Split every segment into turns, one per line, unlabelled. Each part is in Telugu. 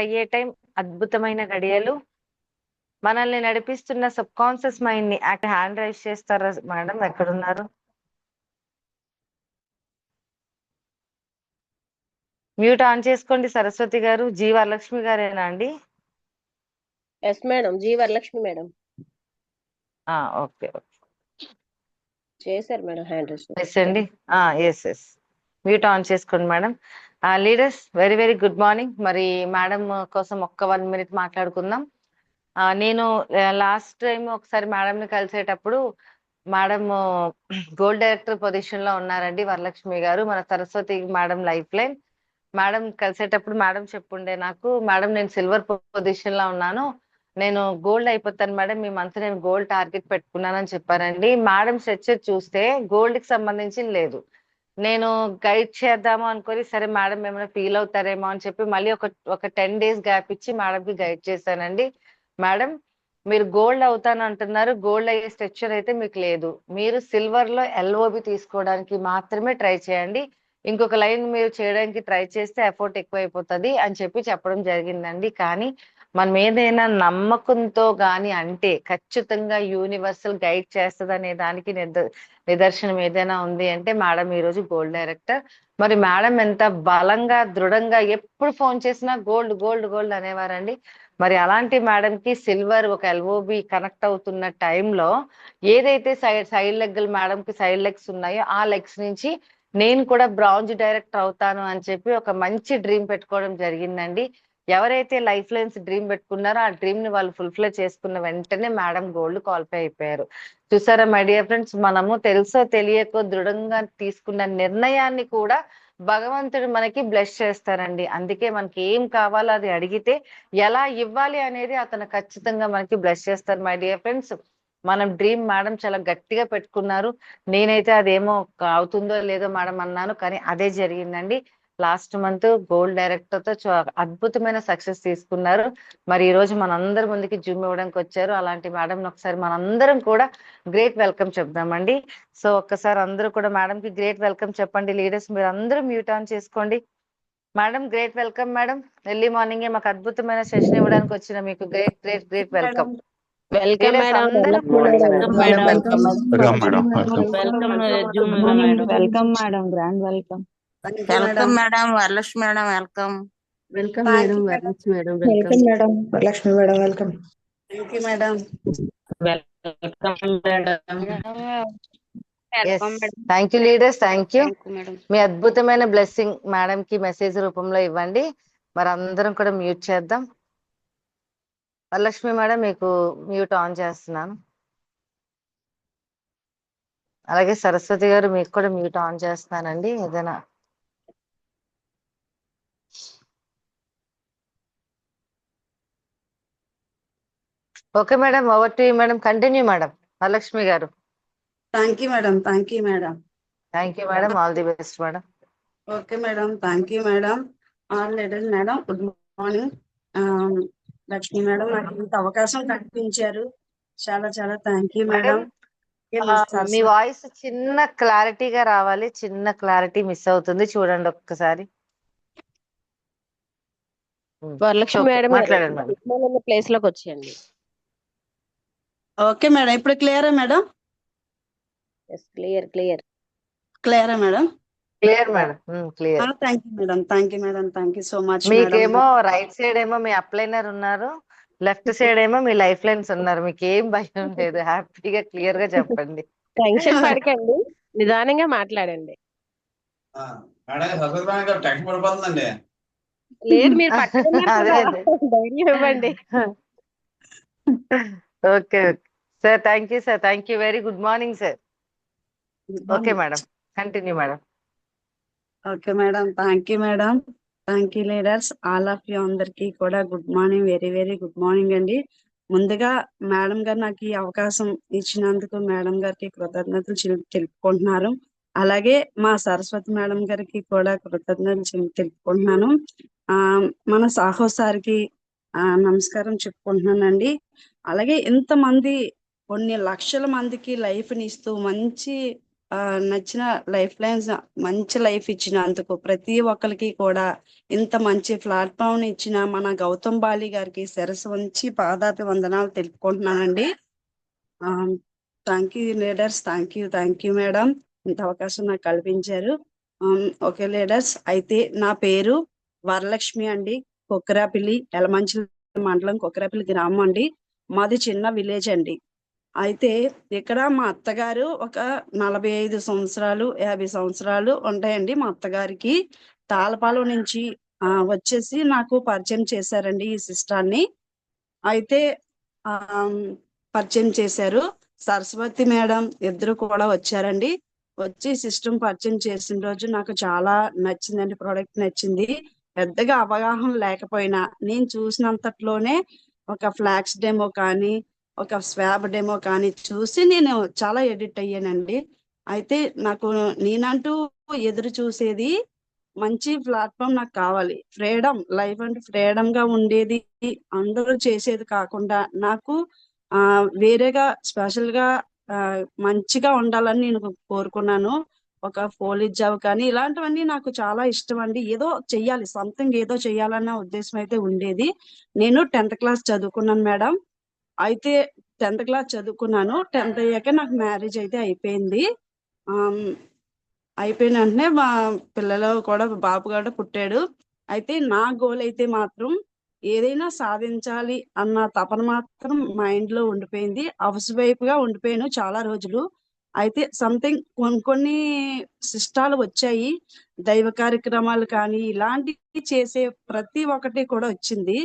అయ్యే టైం అద్భుతమైన గడియలు. మనల్ని నడిపిస్తున్న సబ్ కాన్షియస్ మైండ్ ని హ్యాండ్ రైజ్ చేస్తారా మేడం? ఎక్కడున్నారు? మ్యూట్ ఆన్ చేసుకోండి సరస్వతి గారు. జీ వరలక్ష్మి గారేనా అండి?
Yes madam, G Varalakshmi madam.
Okay
చేశారు మేడం హ్యాండ్ రైజ్.
ఎస్ అండి. ఎస్ మ్యూట్ ఆన్ చేసుకోండి madam. Leaders very very good morning. మరి మేడం కోసం ఒక్క 1 minute మాట్లాడుకుందాం. నేను లాస్ట్ టైం ఒకసారి మేడం ని కలిసేటప్పుడు మేడం గోల్డ్ డైరెక్టర్ పొజిషన్ లో ఉన్నారండి వరలక్ష్మి గారు, మన Saraswati madam life line. Madam కలిసేటప్పుడు మేడం చెప్పుండే నాకు, మేడం నేను సిల్వర్ పొజిషన్ లో ఉన్నాను, నేను గోల్డ్ అయిపోతాను మేడం, మీ మంత్ నేను గోల్డ్ టార్గెట్ పెట్టుకున్నానని చెప్పారండి. మేడం స్ట్రక్చర్ చూస్తే గోల్డ్ కి సంబంధించి లేదు. నేను గైడ్ చేద్దాము అనుకొని, సరే మేడం ఏమైనా ఫీల్ అవుతారేమో అని చెప్పి మళ్ళీ ఒక 10 days గ్యాప్ ఇచ్చి మేడం కి గైడ్ చేశానండి. మేడం మీరు గోల్డ్ అవుతాను అంటున్నారు, గోల్డ్ అయ్యే స్ట్రక్చర్ అయితే మీకు లేదు, మీరు సిల్వర్ లో ఎల్ఓబి తీసుకోవడానికి మాత్రమే ట్రై చేయండి, ఇంకొక లైన్ మీరు చేయడానికి ట్రై చేస్తే ఎఫర్ట్ ఎక్కువైపోతుంది అని చెప్పి చెప్పడం జరిగిందండి. కానీ మనం ఏదైనా నమ్మకంతో గాని అంటే ఖచ్చితంగా యూనివర్సల్ గైడ్ చేస్తుంది అనే దానికి నిదర్శనం ఏదైనా ఉంది అంటే మేడం ఈ రోజు గోల్డ్ డైరెక్టర్. మరి మేడం ఎంత బలంగా దృఢంగా ఎప్పుడు ఫోన్ చేసినా గోల్డ్ గోల్డ్ గోల్డ్ అనేవారండి. మరి అలాంటి మేడం కి సిల్వర్ ఒక ఎల్ఓబి కనెక్ట్ అవుతున్న టైంలో ఏదైతే సైడ్ లెగ్ మేడం కి సైడ్ లెగ్స్ ఉన్నాయో ఆ లెగ్స్ నుంచి నేను కూడా బ్రాంజ్ డైరెక్టర్ అవుతాను అని చెప్పి ఒక మంచి డ్రీమ్ పెట్టుకోవడం జరిగిందండి. ఎవరైతే లైఫ్ లైన్స్ డ్రీమ్ పెట్టుకున్నారో ఆ డ్రీమ్ ని వాళ్ళు ఫుల్ఫిల్ చేసుకున్న వెంటనే మేడం గోల్డ్ క్వాలిఫై అయిపోయారు. చూసారా మై డియర్ ఫ్రెండ్స్, మనము తెలుసో తెలియకో దృఢంగా తీసుకున్న నిర్ణయాన్ని కూడా భగవంతుడు మనకి బ్లెస్ చేస్తారండి. అందుకే మనకి ఏం కావాలో అది అడిగితే ఎలా ఇవ్వాలి అనేది అతను ఖచ్చితంగా మనకి బ్లెస్ చేస్తారు. మై డియర్ ఫ్రెండ్స్, మనం డ్రీమ్ మేడం చాలా గట్టిగా పెట్టుకున్నారు. నేనైతే అదేమో అవుతుందో లేదో మేడం అన్నాను, కానీ అదే జరిగిందండి. లాస్ట్ మంత్ గోల్డ్ డైరెక్టర్ తో అద్భుతమైన సక్సెస్ తీసుకున్నారు. మరి ఈ రోజు మనందరి ముందుకి జూమ్ ఇవ్వడానికి వచ్చారు. అలాంటి మేడం ఒకసారి మనందరం కూడా గ్రేట్ వెల్కమ్ చెప్దామండి. సో ఒక్కసారి అందరూ కూడా మేడం కి గ్రేట్ వెల్కమ్ చెప్పండి. లీడర్స్ మీరు అందరూ మ్యూట్ ఆన్ చేసుకోండి. Madam great welcome madam. Early మార్నింగే మాకు అద్భుతమైన సెషన్ ఇవ్వడానికి వచ్చిన మీకు great great great welcome.
Welcome
leaders
madam,
అందరూ
Varalakshmi madam.
Madam
welcome
madam
welcome zoom
welcome madam, grand welcome.
Welcome madam Varalakshmi madam. Welcome
welcome madam Varalakshmi madam.
Welcome madam Varalakshmi madam. Welcome.
Thank you madam.
Welcome madam.
Thank you leaders, thank you. మీ అద్భుతమైన బ్లెస్సింగ్ మేడం కి మెసేజ్ రూపంలో ఇవ్వండి. మరి అందరం కూడా మ్యూట్ చేద్దాం. వరలక్ష్మి మేడం మీకు మ్యూట్ ఆన్ చేస్తున్నాను. అలాగే సరస్వతి గారు మీకు కూడా మ్యూట్ ఆన్ చేస్తున్నానండి. ఏదైనా okay madam, over to you madam. Continue madam Varalakshmi garu.
Thank you madam. Thank you madam.
Thank you madam. All the best madam.
Okay madam. Thank you madam. All ladies madam, good morning. Lakshmi madam నాకు ఇంత అవకాశం కల్పించారు, చాలా చాలా థ్యాంక్ యూ మేడం.
మీ వాయిస్ చిన్న క్లారిటీగా రావాలి, చిన్న క్లారిటీ మిస్ అవుతుంది, చూడండి ఒక్కసారి.
వరలక్ష్మి మేడం
మాట్లాడండి మేడం.
ప్లేస్ లోకి వచ్చేయండి.
ఓకే మేడం, ఇప్పుడు క్లియరా మేడం?
క్లియర్ క్లియర్
క్లియరా madam?
Clear madam, clear.
Thank you madam. Thank you madam. Thank you so much.
మీకేమో రైట్ సైడ్ ఏమో మీ అప్లైనర్ ఉన్నారు, లెఫ్ట్ సైడ్ ఏమో మీ లైఫ్ లైన్స్ ఉన్నారు. మీకు ఏం భయం లేదు, హ్యాపీగా క్లియర్ గా చెప్పండి.
టెన్షన్ పడకండి, నిదానంగా మాట్లాడండి. లేదు మీరు ధైర్యం ఇవ్వండి.
Okay sir, thank you sir, thank you. Very good morning sir. Okay madam, continue madam.
Okay madam, thank you madam. Thank you leaders, all of you అందరికి కూడా good morning, very very good morning అండి. ముందుగా మేడం గారు నాకు ఈ అవకాశం ఇచ్చినందుకు మేడం గారికి కృతజ్ఞతలు తెలుపుకుంటున్నారు. అలాగే మా సరస్వతి మేడం గారికి కూడా కృతజ్ఞతలు తెలుపుకుంటున్నాను. మన సాహో సార్కి నమస్కారం చెప్పుకుంటున్నానండి. అలాగే ఇంతమంది కొన్ని లక్షల మందికి లైఫ్ని ఇస్తూ మంచి నచ్చిన లైఫ్ లైన్స్ మంచి లైఫ్ ఇచ్చినందుకు ప్రతి ఒక్కరికి కూడా ఇంత మంచి ప్లాట్ఫామ్ ఇచ్చిన మన గౌతమ్ బాలి గారికి శిరస్సు ఉంచి పాదాపి వందనాలు తెలుపుకుంటున్నానండి. Thank you leaders, thank you madam, ఇంత అవకాశం నాకు కల్పించారు. ఓకే లీడర్స్, అయితే నా పేరు వరలక్ష్మి అండి. కొక్రాపిల్లి, యలమంచిలి మండలం, కొక్రాపిల్లి గ్రామం అండి. మాది చిన్న విలేజ్ అండి. అయితే ఇక్కడ మా అత్తగారు ఒక 45 సంవత్సరాలు 50 సంవత్సరాలు ఉంటాయండి. మా అత్తగారికి తాళపాలెం నుంచి వచ్చేసి నాకు పరిచయం చేశారండి ఈ సిస్టాన్ని. అయితే ఆ పరిచయం చేశారు. సరస్వతి మేడం ఇద్దరు కూడా వచ్చారండి. వచ్చి సిస్టమ్ పరిచయం చేసిన రోజు నాకు చాలా నచ్చిందండి. ప్రోడక్ట్ నచ్చింది. పెద్దగా అవగాహన లేకపోయినా నేను చూసినంతట్లోనే ఒక ఫ్లాక్స్ డెమో కానీ ఒక స్వాబ్ డెమో కానీ చూసి నేను చాలా ఎడిట్ అయ్యానండి. అయితే నాకు నేనంటూ ఎదురు చూసేది మంచి ప్లాట్ఫామ్ నాకు కావాలి. ఫ్రీడమ్ లైఫ్ అంటే ఫ్రీడమ్ గా ఉండేది, అందరూ చేసేది కాకుండా నాకు వేరేగా స్పెషల్ గా మంచిగా ఉండాలని నేను కోరుకున్నాను. ఒక పోలీస్ జాబ్ కానీ ఇలాంటివన్నీ నాకు చాలా ఇష్టం అండి. ఏదో చెయ్యాలి, సంథింగ్ ఏదో చెయ్యాలన్న ఉద్దేశం అయితే ఉండేది. నేను 10th క్లాస్ చదువుకున్నాను మేడం. అయితే 10th క్లాస్ చదువుకున్నాను. 10th అయ్యాక నాకు మ్యారేజ్ అయితే అయిపోయింది. అయిపోయిన వెంటనే మా పిల్లలు కూడా, బాబు కూడా పుట్టాడు. అయితే నా గోల్ అయితే మాత్రం ఏదైనా సాధించాలి అన్న తపన మాత్రం మైండ్ లో ఉండిపోయింది. హౌస్ వైఫ్ గా ఉండిపోయాను చాలా రోజులు. అయితే సంథింగ్ కొన్ని శిష్టాలు వచ్చాయి. దైవ కార్యక్రమాలు కానీ ఇలాంటివి చేసే ప్రతి ఒక్కటి కూడా వచ్చింది.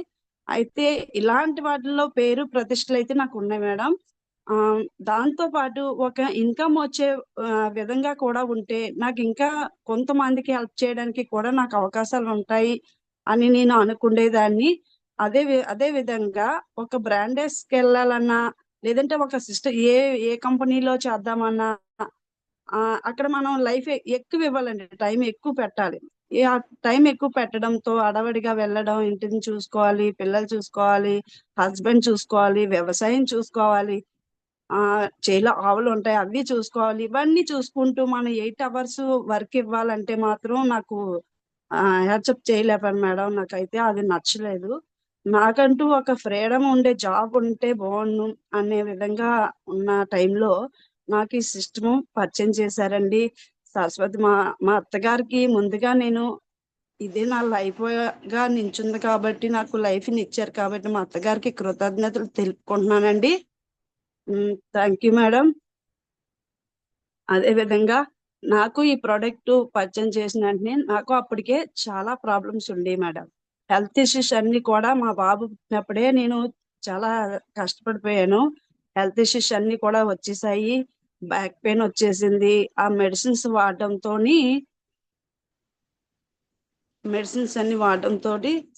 అయితే ఇలాంటి వాటిల్లో పేరు ప్రతిష్టలు అయితే నాకు ఉన్నాయి మేడం. దాంతో పాటు ఒక ఇన్కమ్ వచ్చే విధంగా కూడా ఉంటే నాకు ఇంకా కొంతమందికి హెల్ప్ చేయడానికి కూడా నాకు అవకాశాలు ఉంటాయి అని నేను అనుకునేదాన్ని. అదే విధంగా ఒక బ్రాండెస్కి వెళ్ళాలన్నా, లేదంటే ఒక సిస్టర్ ఏ కంపెనీలో చేద్దామన్నా అక్కడ మనం లైఫ్ ఎక్కువ ఇవ్వాలండి, టైం ఎక్కువ పెట్టాలి. ఆ టైం ఎక్కువ పెట్టడంతో అడవడిగా వెళ్ళడం, ఇంటిని చూసుకోవాలి, పిల్లలు చూసుకోవాలి, హస్బెండ్ చూసుకోవాలి, వ్యవసాయం చూసుకోవాలి, చేలో ఆవులు ఉంటాయి అవి చూసుకోవాలి. ఇవన్నీ చూసుకుంటూ మనం 8 అవర్స్ వర్క్ ఇవ్వాలంటే మాత్రం నాకు హ్యాట్సప్ చేయలేపాను మేడం. నాకైతే అది నచ్చలేదు. నాకంటూ ఒక ఫ్రీడమ్ ఉండే జాబ్ ఉంటే బాగుండు అనే విధంగా ఉన్న టైంలో నాకు ఈ సిస్టమ్ పరిచయం చేశారండి. సరస్వతి మా మా అత్తగారికి ముందుగా నేను ఇదే నా లైఫ్ గా నించుంది కాబట్టి, నాకు లైఫ్ ని ఇచ్చారు కాబట్టి మా అత్తగారికి కృతజ్ఞతలు తెలుపుకుంటున్నానండి. Thank you madam. అదే విధంగా నాకు ఈ ప్రోడక్ట్ పరిచయం చేసిన వెంటనే నాకు అప్పటికే చాలా ప్రాబ్లమ్స్ ఉండేవి మేడం. హెల్త్ ఇష్యూస్ అన్ని కూడా మా బాబు పుట్టినప్పుడే నేను చాలా కష్టపడిపోయాను. హెల్త్ ఇష్యూస్ అన్ని కూడా వచ్చేసాయి. బ్యాక్ పెయిన్ వచ్చేసింది. ఆ మెడిసిన్స్ అన్ని వాడటంతో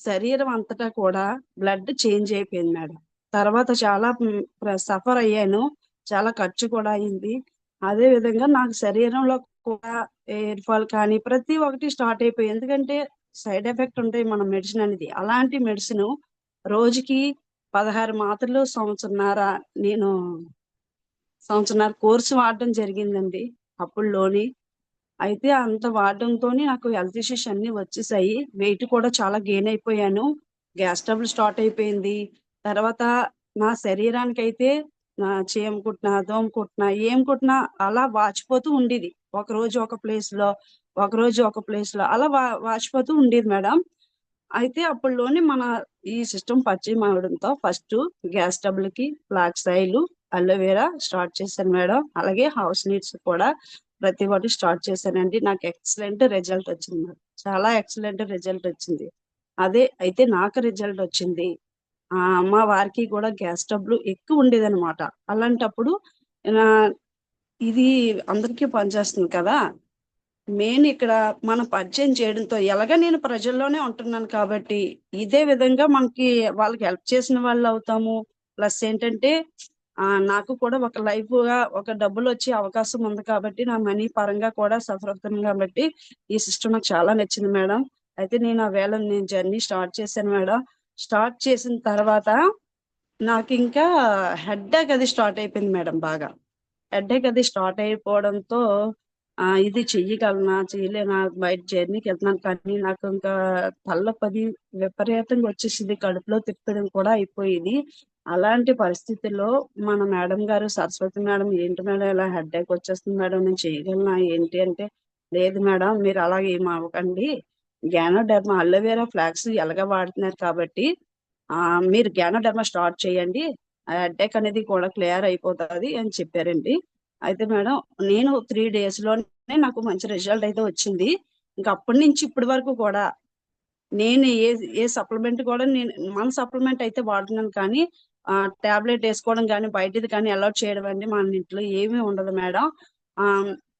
శరీరం అంతటా కూడా బ్లడ్ చేంజ్ అయిపోయింది మేడం. తర్వాత చాలా సఫర్ అయ్యాను. చాలా ఖర్చు కూడా అయింది. అదే విధంగా నాకు శరీరంలో కూడా హెయిర్ ఫాల్ కానీ ప్రతి ఒక్కటి స్టార్ట్ అయిపోయి, ఎందుకంటే సైడ్ ఎఫెక్ట్ ఉంటాయి మన మెడిసిన్ అనేది. అలాంటి మెడిసిన్ రోజుకి 16 మాత్రలు సంవత్సరన్నర కోర్సు వాడడం జరిగిందండి అప్పుడులోని. అయితే అంత వాడడంతో నాకు హెల్త్ ఇష్యూస్ అన్ని వచ్చేసాయి. వెయిట్ కూడా చాలా గెయిన్ అయిపోయాను. గ్యాస్ ట్రబుల్ స్టార్ట్ అయిపోయింది. తర్వాత నా శరీరానికి అయితే చీమ కుట్టినా, దోమ కుట్టినా, ఏం కుట్టినా అలా వాచిపోతూ ఉండేది. ఒకరోజు ఒక ప్లేస్ లో అలా వాచిపోతూ ఉండేది మేడం. అయితే అప్పుడులోని మన ఈ సిస్టమ్ పరిచయం అవడంతో ఫస్ట్ గ్యాస్ ట్రబుల్ కి ఫ్లాక్స్ ఆయిల్, అలోవెరా స్టార్ట్ చేశాను మేడం. అలాగే హౌస్ నీడ్స్ కూడా ప్రతి ఒక్కటి స్టార్ట్ చేశానండి. నాకు ఎక్సలెంట్ రిజల్ట్ వచ్చింది మేడం. చాలా ఎక్సలెంట్ రిజల్ట్ వచ్చింది. అయితే నాకు రిజల్ట్ వచ్చింది. మా వారికి కూడా గ్యాస్ ట్రబుల్ ఎక్కువ ఉండేది అనమాట. అలాంటప్పుడు ఇది అందరికీ పనిచేస్తుంది కదా. మెయిన్ ఇక్కడ మనం పరిచయం చేయడంతో ఎలాగ నేను ప్రజల్లోనే ఉంటున్నాను కాబట్టి ఇదే విధంగా వాళ్ళకి హెల్ప్ చేసిన వాళ్ళు అవుతాము. ప్లస్ ఏంటంటే నాకు కూడా ఒక లైఫ్ గా ఒక డబ్బులు వచ్చే అవకాశం ఉంది కాబట్టి, నా మనీ పరంగా కూడా సఫర్ అవుతాను కాబట్టి ఈ సిస్టమ్ నాకు చాలా నచ్చింది మేడం. అయితే నేను జర్నీ స్టార్ట్ చేశాను మేడం. స్టార్ట్ చేసిన తర్వాత నాకు ఇంకా హెడ్ఏక్ అది స్టార్ట్ అయిపోయింది మేడం. బాగా హెడ్ఏక్ అది స్టార్ట్ అయిపోవడంతో ఇది చెయ్యగలనా చేయలేనా, బయట జర్నీకి వెళ్తున్నాను కానీ నాకు ఇంకా తలపది విపరీతంగా వచ్చేసింది, కడుపులో తిప్పడం కూడా అయిపోయింది. అలాంటి పరిస్థితుల్లో మన మేడం గారు, సరస్వతి మేడం, ఏంటి మేడం ఇలా హెడేక్ వచ్చేస్తుంది మేడం, నేను చేయగలనా ఏంటి అంటే, లేదు మేడం మీరు అలాగే ఏం అవ్వకండి, గ్యానోడెర్మా అలోవెరా ఫ్లాక్స్ ఎలాగ వాడుతున్నారు కాబట్టి మీరు గ్యానోడెర్మా స్టార్ట్ చేయండి, ఆ హెడేక్ అనేది కూడా క్లియర్ అయిపోతుంది అని చెప్పారండి. అయితే మేడం నేను 3 days లోనే నాకు మంచి రిజల్ట్ అయితే వచ్చింది. ఇంకా అప్పటి నుంచి ఇప్పటి వరకు కూడా నేను ఏ సప్లిమెంట్ కూడా నేను మన సప్లిమెంట్ అయితే వాడుతున్నాను కానీ టాబ్లెట్ వేసుకోవడం కానీ బయటది కానీ అలౌట్ చేయడం అండి మన ఇంట్లో ఏమీ ఉండదు మేడం. ఆ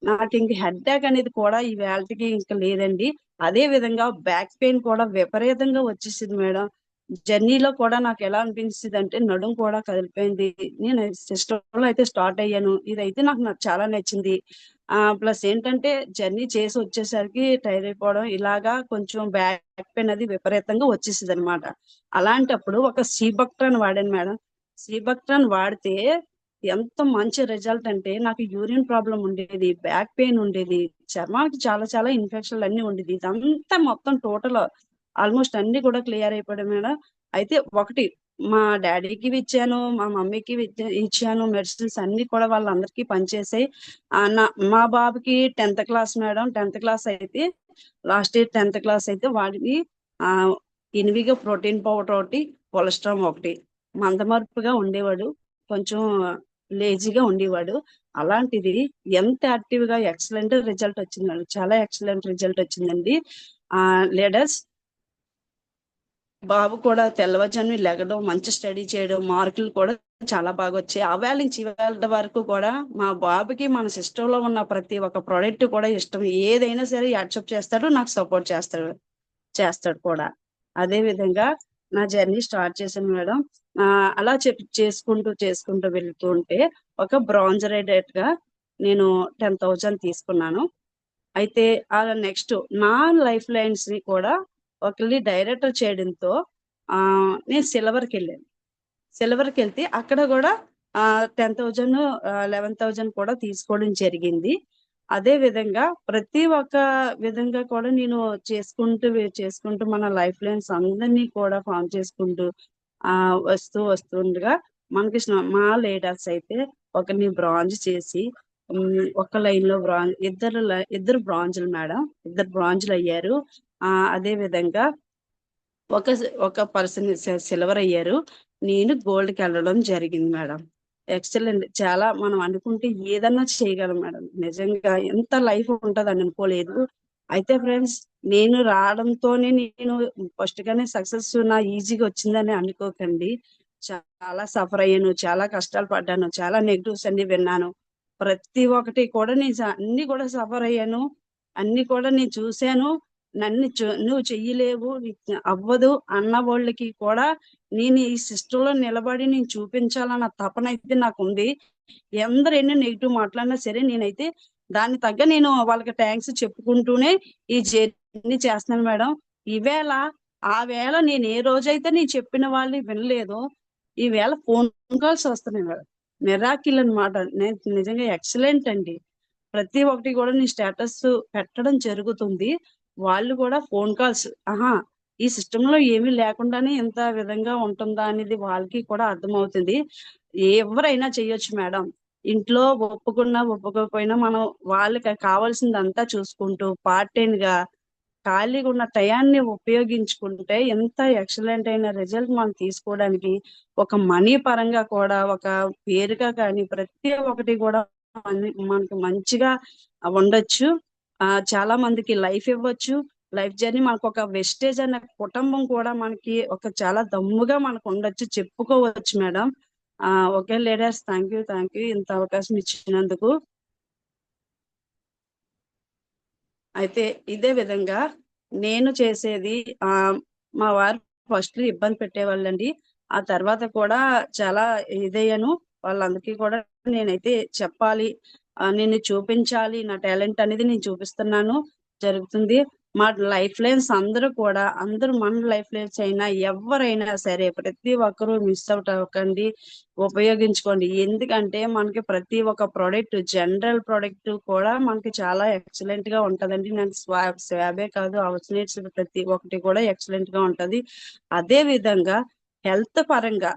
నాకు ఇంక హెడ్ఏక్ అనేది కూడా ఈ వేళకి ఇంకా లేదండి. అదే విధంగా బ్యాక్ పెయిన్ కూడా విపరీతంగా వచ్చేసింది మేడం. జర్నీలో కూడా నాకు ఎలా అనిపించింది అంటే నడుం కూడా కదిలిపోయింది. నేను సిస్టంలో అయితే స్టార్ట్ అయ్యాను, ఇదైతే నాకు చాలా నచ్చింది. ప్లస్ ఏంటంటే జర్నీ చేసి వచ్చేసరికి టైర్ అయిపోవడం, ఇలాగా కొంచెం బ్యాక్ పెయిన్ అది విపరీతంగా వచ్చేసింది అనమాట. అలాంటప్పుడు ఒక సీబక్ట్రాన్ వాడాను మేడం. సీబక్ట్రాన్ వాడితే ఎంత మంచి రిజల్ట్ అంటే, నాకు యూరిన్ ప్రాబ్లం ఉండేది, బ్యాక్ పెయిన్ ఉండేది, చర్మానికి చాలా చాలా ఇన్ఫెక్షన్లు అన్ని ఉండేది. ఇదంతా మొత్తం టోటల్ ఆల్మోస్ట్ అన్ని కూడా క్లియర్ అయిపోయాడు మేడం. అయితే ఒకటి మా డాడీకి ఇచ్చాను, మా మమ్మీకి ఇచ్చాను, మెడిసిన్స్ అన్ని కూడా వాళ్ళందరికీ పనిచేసాయి. మా బాబుకి 10th class madam, 10th class అయితే లాస్ట్ ఇయర్ 10th క్లాస్ అయితే వాడికి ఇన్విగా ప్రోటీన్ పౌడర్ ఒకటి, కొలెస్ట్రాల్ ఒకటి, మందమరుపుగా ఉండేవాడు, కొంచెం లేజీగా ఉండేవాడు. అలాంటిది ఎంత యాక్టివ్ గా ఎక్సలెంట్ రిజల్ట్ వచ్చిందండి, చాలా ఎక్సలెంట్ రిజల్ట్ వచ్చిందండి. లీడర్స్ బాబు కూడా తెల్లవారుజామున లెగడం, మంచి స్టడీ చేయడం, మార్కులు కూడా చాలా బాగా వచ్చాయి. ఆ వేళ నుంచి ఈ వేళ వరకు కూడా మా బాబుకి మన సిస్టమ్ లో ఉన్న ప్రతి ఒక్క ప్రోడక్ట్ కూడా ఇష్టం, ఏదైనా సరే యాక్సెప్ట్ చేస్తాడు, నాకు సపోర్ట్ చేస్తాడు కూడా. అదే విధంగా నా జర్నీ స్టార్ట్ చేశాను మేడం. అలా చేసుకుంటూ వెళ్తూ ఉంటే ఒక బ్రాంజ్ రైడర్ గా నేను 10,000 తీసుకున్నాను. అయితే ఆ నెక్స్ట్ నా లైఫ్ లైన్స్ ని కూడా ఒకరిని డైరెక్టర్ చేయడంతో నేను సిల్వర్కి వెళ్తే అక్కడ కూడా 10,000 11,000 కూడా తీసుకోవడం జరిగింది. అదే విధంగా ప్రతి ఒక్క విధంగా కూడా నేను చేసుకుంటూ మన లైఫ్ లైన్స్ అందరినీ కూడా ఫామ్ చేసుకుంటూ వస్తుండగా మనకి మా లీడర్స్ అయితే ఒకరిని బ్రాంజ్ చేసి ఒక లైన్ లో ఇద్దరు బ్రాంజ్లు మేడం, ఇద్దరు బ్రాంజ్లు అయ్యారు. అదే విధంగా ఒక పర్సన్ సిల్వర్ అయ్యారు, నేను గోల్డ్కి వెళ్ళడం జరిగింది మేడం. ఎక్సలెంట్, చాలా మనం అనుకుంటే ఏదన్నా చేయగలం మేడం. నిజంగా ఎంత లైఫ్ ఉంటది అని అనుకోలేదు. అయితే ఫ్రెండ్స్ నేను రావడంతోనే నేను ఫస్ట్ గానే సక్సెస్ నా ఈజీగా వచ్చిందని అనుకోకండి. చాలా సఫర్ అయ్యాను, చాలా కష్టాలు పడ్డాను, చాలా నెగిటివ్స్ అన్ని విన్నాను. ప్రతి ఒక్కటి కూడా నేను అన్ని కూడా సఫర్ అయ్యాను, అన్ని కూడా నేను చూశాను. నువ్వు చెయ్యలేవు, అవ్వదు అన్న వాళ్ళకి కూడా నేను ఈ సిస్టమ్ లో నిలబడి నేను చూపించాలన్న తపన అయితే నాకు ఉంది. ఎందరు ఎన్ని నెగిటివ్ మాట్లాడినా సరే నేనైతే దాన్ని తగ్గ నేను వాళ్ళకి థ్యాంక్స్ చెప్పుకుంటూనే ఈ జర్నీ చేస్తున్నాను మేడం. ఈవేళ ఆ వేళ నేను ఏ రోజైతే నేను చెప్పిన వాళ్ళు వినలేదో ఈ వేళ ఫోన్ కాల్స్ వస్తున్నాయి మేడం. మిరాకిల్ అన్నమాట. నేను నిజంగా ఎక్సలెంట్ అండి. ప్రతి ఒక్కటి కూడా నేను స్టేటస్ పెట్టడం జరుగుతుంది, వాళ్ళు కూడా ఫోన్ కాల్స్, ఈ సిస్టమ్ లో ఏమీ లేకుండానే ఇంత విధంగా ఉంటుందా అనేది వాళ్ళకి కూడా అర్థమవుతుంది. ఎవరైనా చెయ్యొచ్చు మేడం. ఇంట్లో ఒప్పుకున్నా ఒప్పుకోకపోయినా మనం వాళ్ళకి కావాల్సిందంతా చూసుకుంటూ పార్ట్ టైం గా ఖాళీగా ఉన్న టయాన్ని ఉపయోగించుకుంటే ఎంత ఎక్సలెంట్ అయిన రిజల్ట్ మనం తీసుకోవడానికి, ఒక మనీ పరంగా కూడా, ఒక పేరుగా కానీ ప్రతి ఒక్కటి కూడా మనకు మంచిగా ఉండొచ్చు. చాలా మందికి లైఫ్ ఇవ్వచ్చు. లైఫ్ జర్నీ మనకు ఒక వెస్టేజ్ అనే కుటుంబం కూడా మనకి ఒక చాలా దమ్ముగా మనకు ఉండొచ్చు, చెప్పుకోవచ్చు madam. Okay leaders, thank you ఇంత అవకాశం ఇచ్చినందుకు. అయితే ఇదే విధంగా నేను చేసేది, మా వారు ఫస్ట్ ఇబ్బంది పెట్టేవాళ్ళండి. ఆ తర్వాత కూడా చాలా ఇదయ్యాను. వాళ్ళందరికీ కూడా నేనైతే చెప్పాలి, నేను చూపించాలి, నా టాలెంట్ అనేది నేను చూపిస్తున్నాను జరుగుతుంది. మా లైఫ్ లైన్స్ అందరూ మన లైఫ్ లైన్స్ అయినా ఎవరైనా సరే ప్రతి ఒక్కరూ మిస్ అవుట్ అవ్వకండి, ఉపయోగించుకోండి. ఎందుకంటే మనకి ప్రతి ఒక్క ప్రోడక్ట్, జనరల్ ప్రోడక్ట్ కూడా మనకి చాలా ఎక్సలెంట్ గా ఉంటదండి. నేను స్వాబే కాదు, హౌస్ నీడ్స్ ప్రతి ఒక్కటి కూడా ఎక్సలెంట్ గా ఉంటది. అదే విధంగా హెల్త్ పరంగా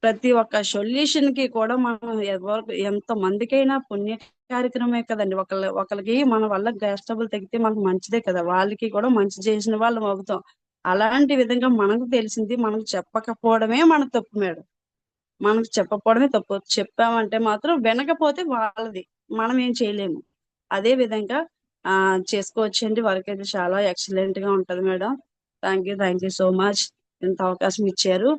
ప్రతి ఒక్క సొల్యూషన్ కి కూడా మనం ఎంత మందికైనా పుణ్య కార్యక్రమే కదండి. ఒకరికి మన వల్ల గ్యాస్ ట్రబుల్ తగ్గితే మనకు మంచిదే కదా, వాళ్ళకి కూడా మంచి చేసిన వాళ్ళం అవుతాం. అలాంటి విధంగా మనకు తెలిసింది మనకు చెప్పకపోవడమే మన తప్పు మేడం. మనకు చెప్పకపోవడమే తప్పు. చెప్పామంటే మాత్రం వినకపోతే వాళ్ళది, మనం ఏం చేయలేము. అదే విధంగా చేసుకోవచ్చండి. వర్క్ అయితే చాలా ఎక్సలెంట్ గా ఉంటది madam. Thank you so much, ఇంత అవకాశం ఇచ్చారు.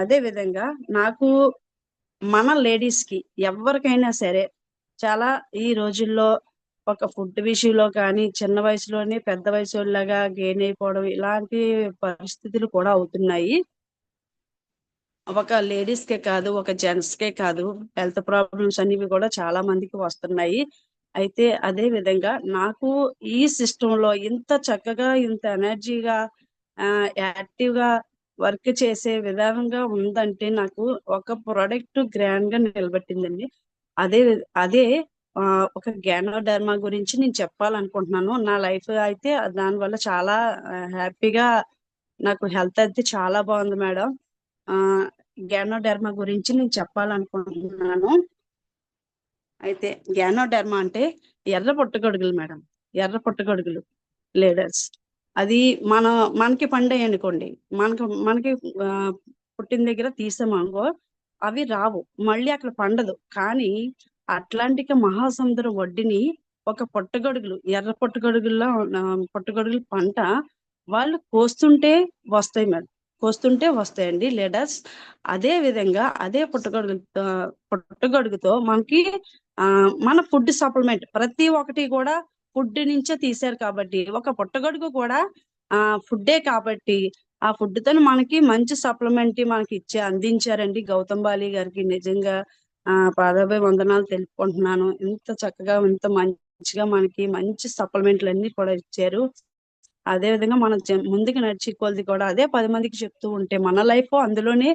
అదే విధంగా నాకు మన లేడీస్ కి ఎవరికైనా సరే చాలా ఈ రోజుల్లో ఒక ఫుడ్ విషయంలో కానీ చిన్న వయసులోనే పెద్ద వయసులాగా గెయిన్ అయిపోవడం ఇలాంటి పరిస్థితులు కూడా అవుతున్నాయి. ఒక లేడీస్ కే కాదు, ఒక జెంట్స్ కే కాదు, హెల్త్ ప్రాబ్లమ్స్ అనేవి కూడా చాలా మందికి వస్తున్నాయి. అయితే అదే విధంగా నాకు ఈ సిస్టమ్ లో ఇంత చక్కగా, ఇంత ఎనర్జీగా, యాక్టివ్ గా వర్క్ చేసే విధానంగా ఉందంటే నాకు ఒక ప్రోడక్ట్ గ్రాండ్ గా నిలబెట్టిందండి. అదే అదే ఒక గ్యానోడర్మా గురించి నేను చెప్పాలనుకుంటున్నాను. నా లైఫ్ అయితే దానివల్ల చాలా హ్యాపీగా, నాకు హెల్త్ అయితే చాలా బాగుంది మేడం. ఆ గ్యానోడర్మా గురించి నేను చెప్పాలనుకుంటున్నాను. అయితే గ్యానోడర్మా అంటే ఎర్ర పుట్టగొడుగులు మేడం. ఎర్ర పుట్టగొడుగులు లేడర్స్, అది మనకి పండాయి అనుకోండి, మనకి పుట్టిన దగ్గర తీసామనుకో అవి రావు, మళ్ళీ అక్కడ పండదు. కానీ అట్లాంటిక్ మహాసముద్రం ఒడ్డుని ఒక ఎర్ర పుట్టగొడుగుల పంట వాళ్ళు వస్తాయి మేడం, కోస్తుంటే వస్తాయండి లేడర్స్. అదే విధంగా అదే పుట్టగొడుగుతో మనకి మన ఫుడ్ సప్లిమెంట్ ప్రతి ఒక్కటి కూడా ఫుడ్ నుంచే తీశారు కాబట్టి, ఒక పుట్టగొడుగు కూడా ఫుడ్డే కాబట్టి ఆ ఫుడ్ తో మనకి మంచి సప్లిమెంట్ మనకి అందించారండి. గౌతమ్ బాలి గారికి నిజంగా పాదాభివందనాలు తెలుపుకుంటున్నాను. ఇంత చక్కగా, ఇంత మంచిగా మనకి మంచి సప్లిమెంట్లు అన్ని కూడా ఇచ్చారు. అదే విధంగా మనం ముందుకు నడిచి కొలది కూడా అదే 10 మందికి చెప్తూ ఉంటే మన లైఫ్ అందులోనే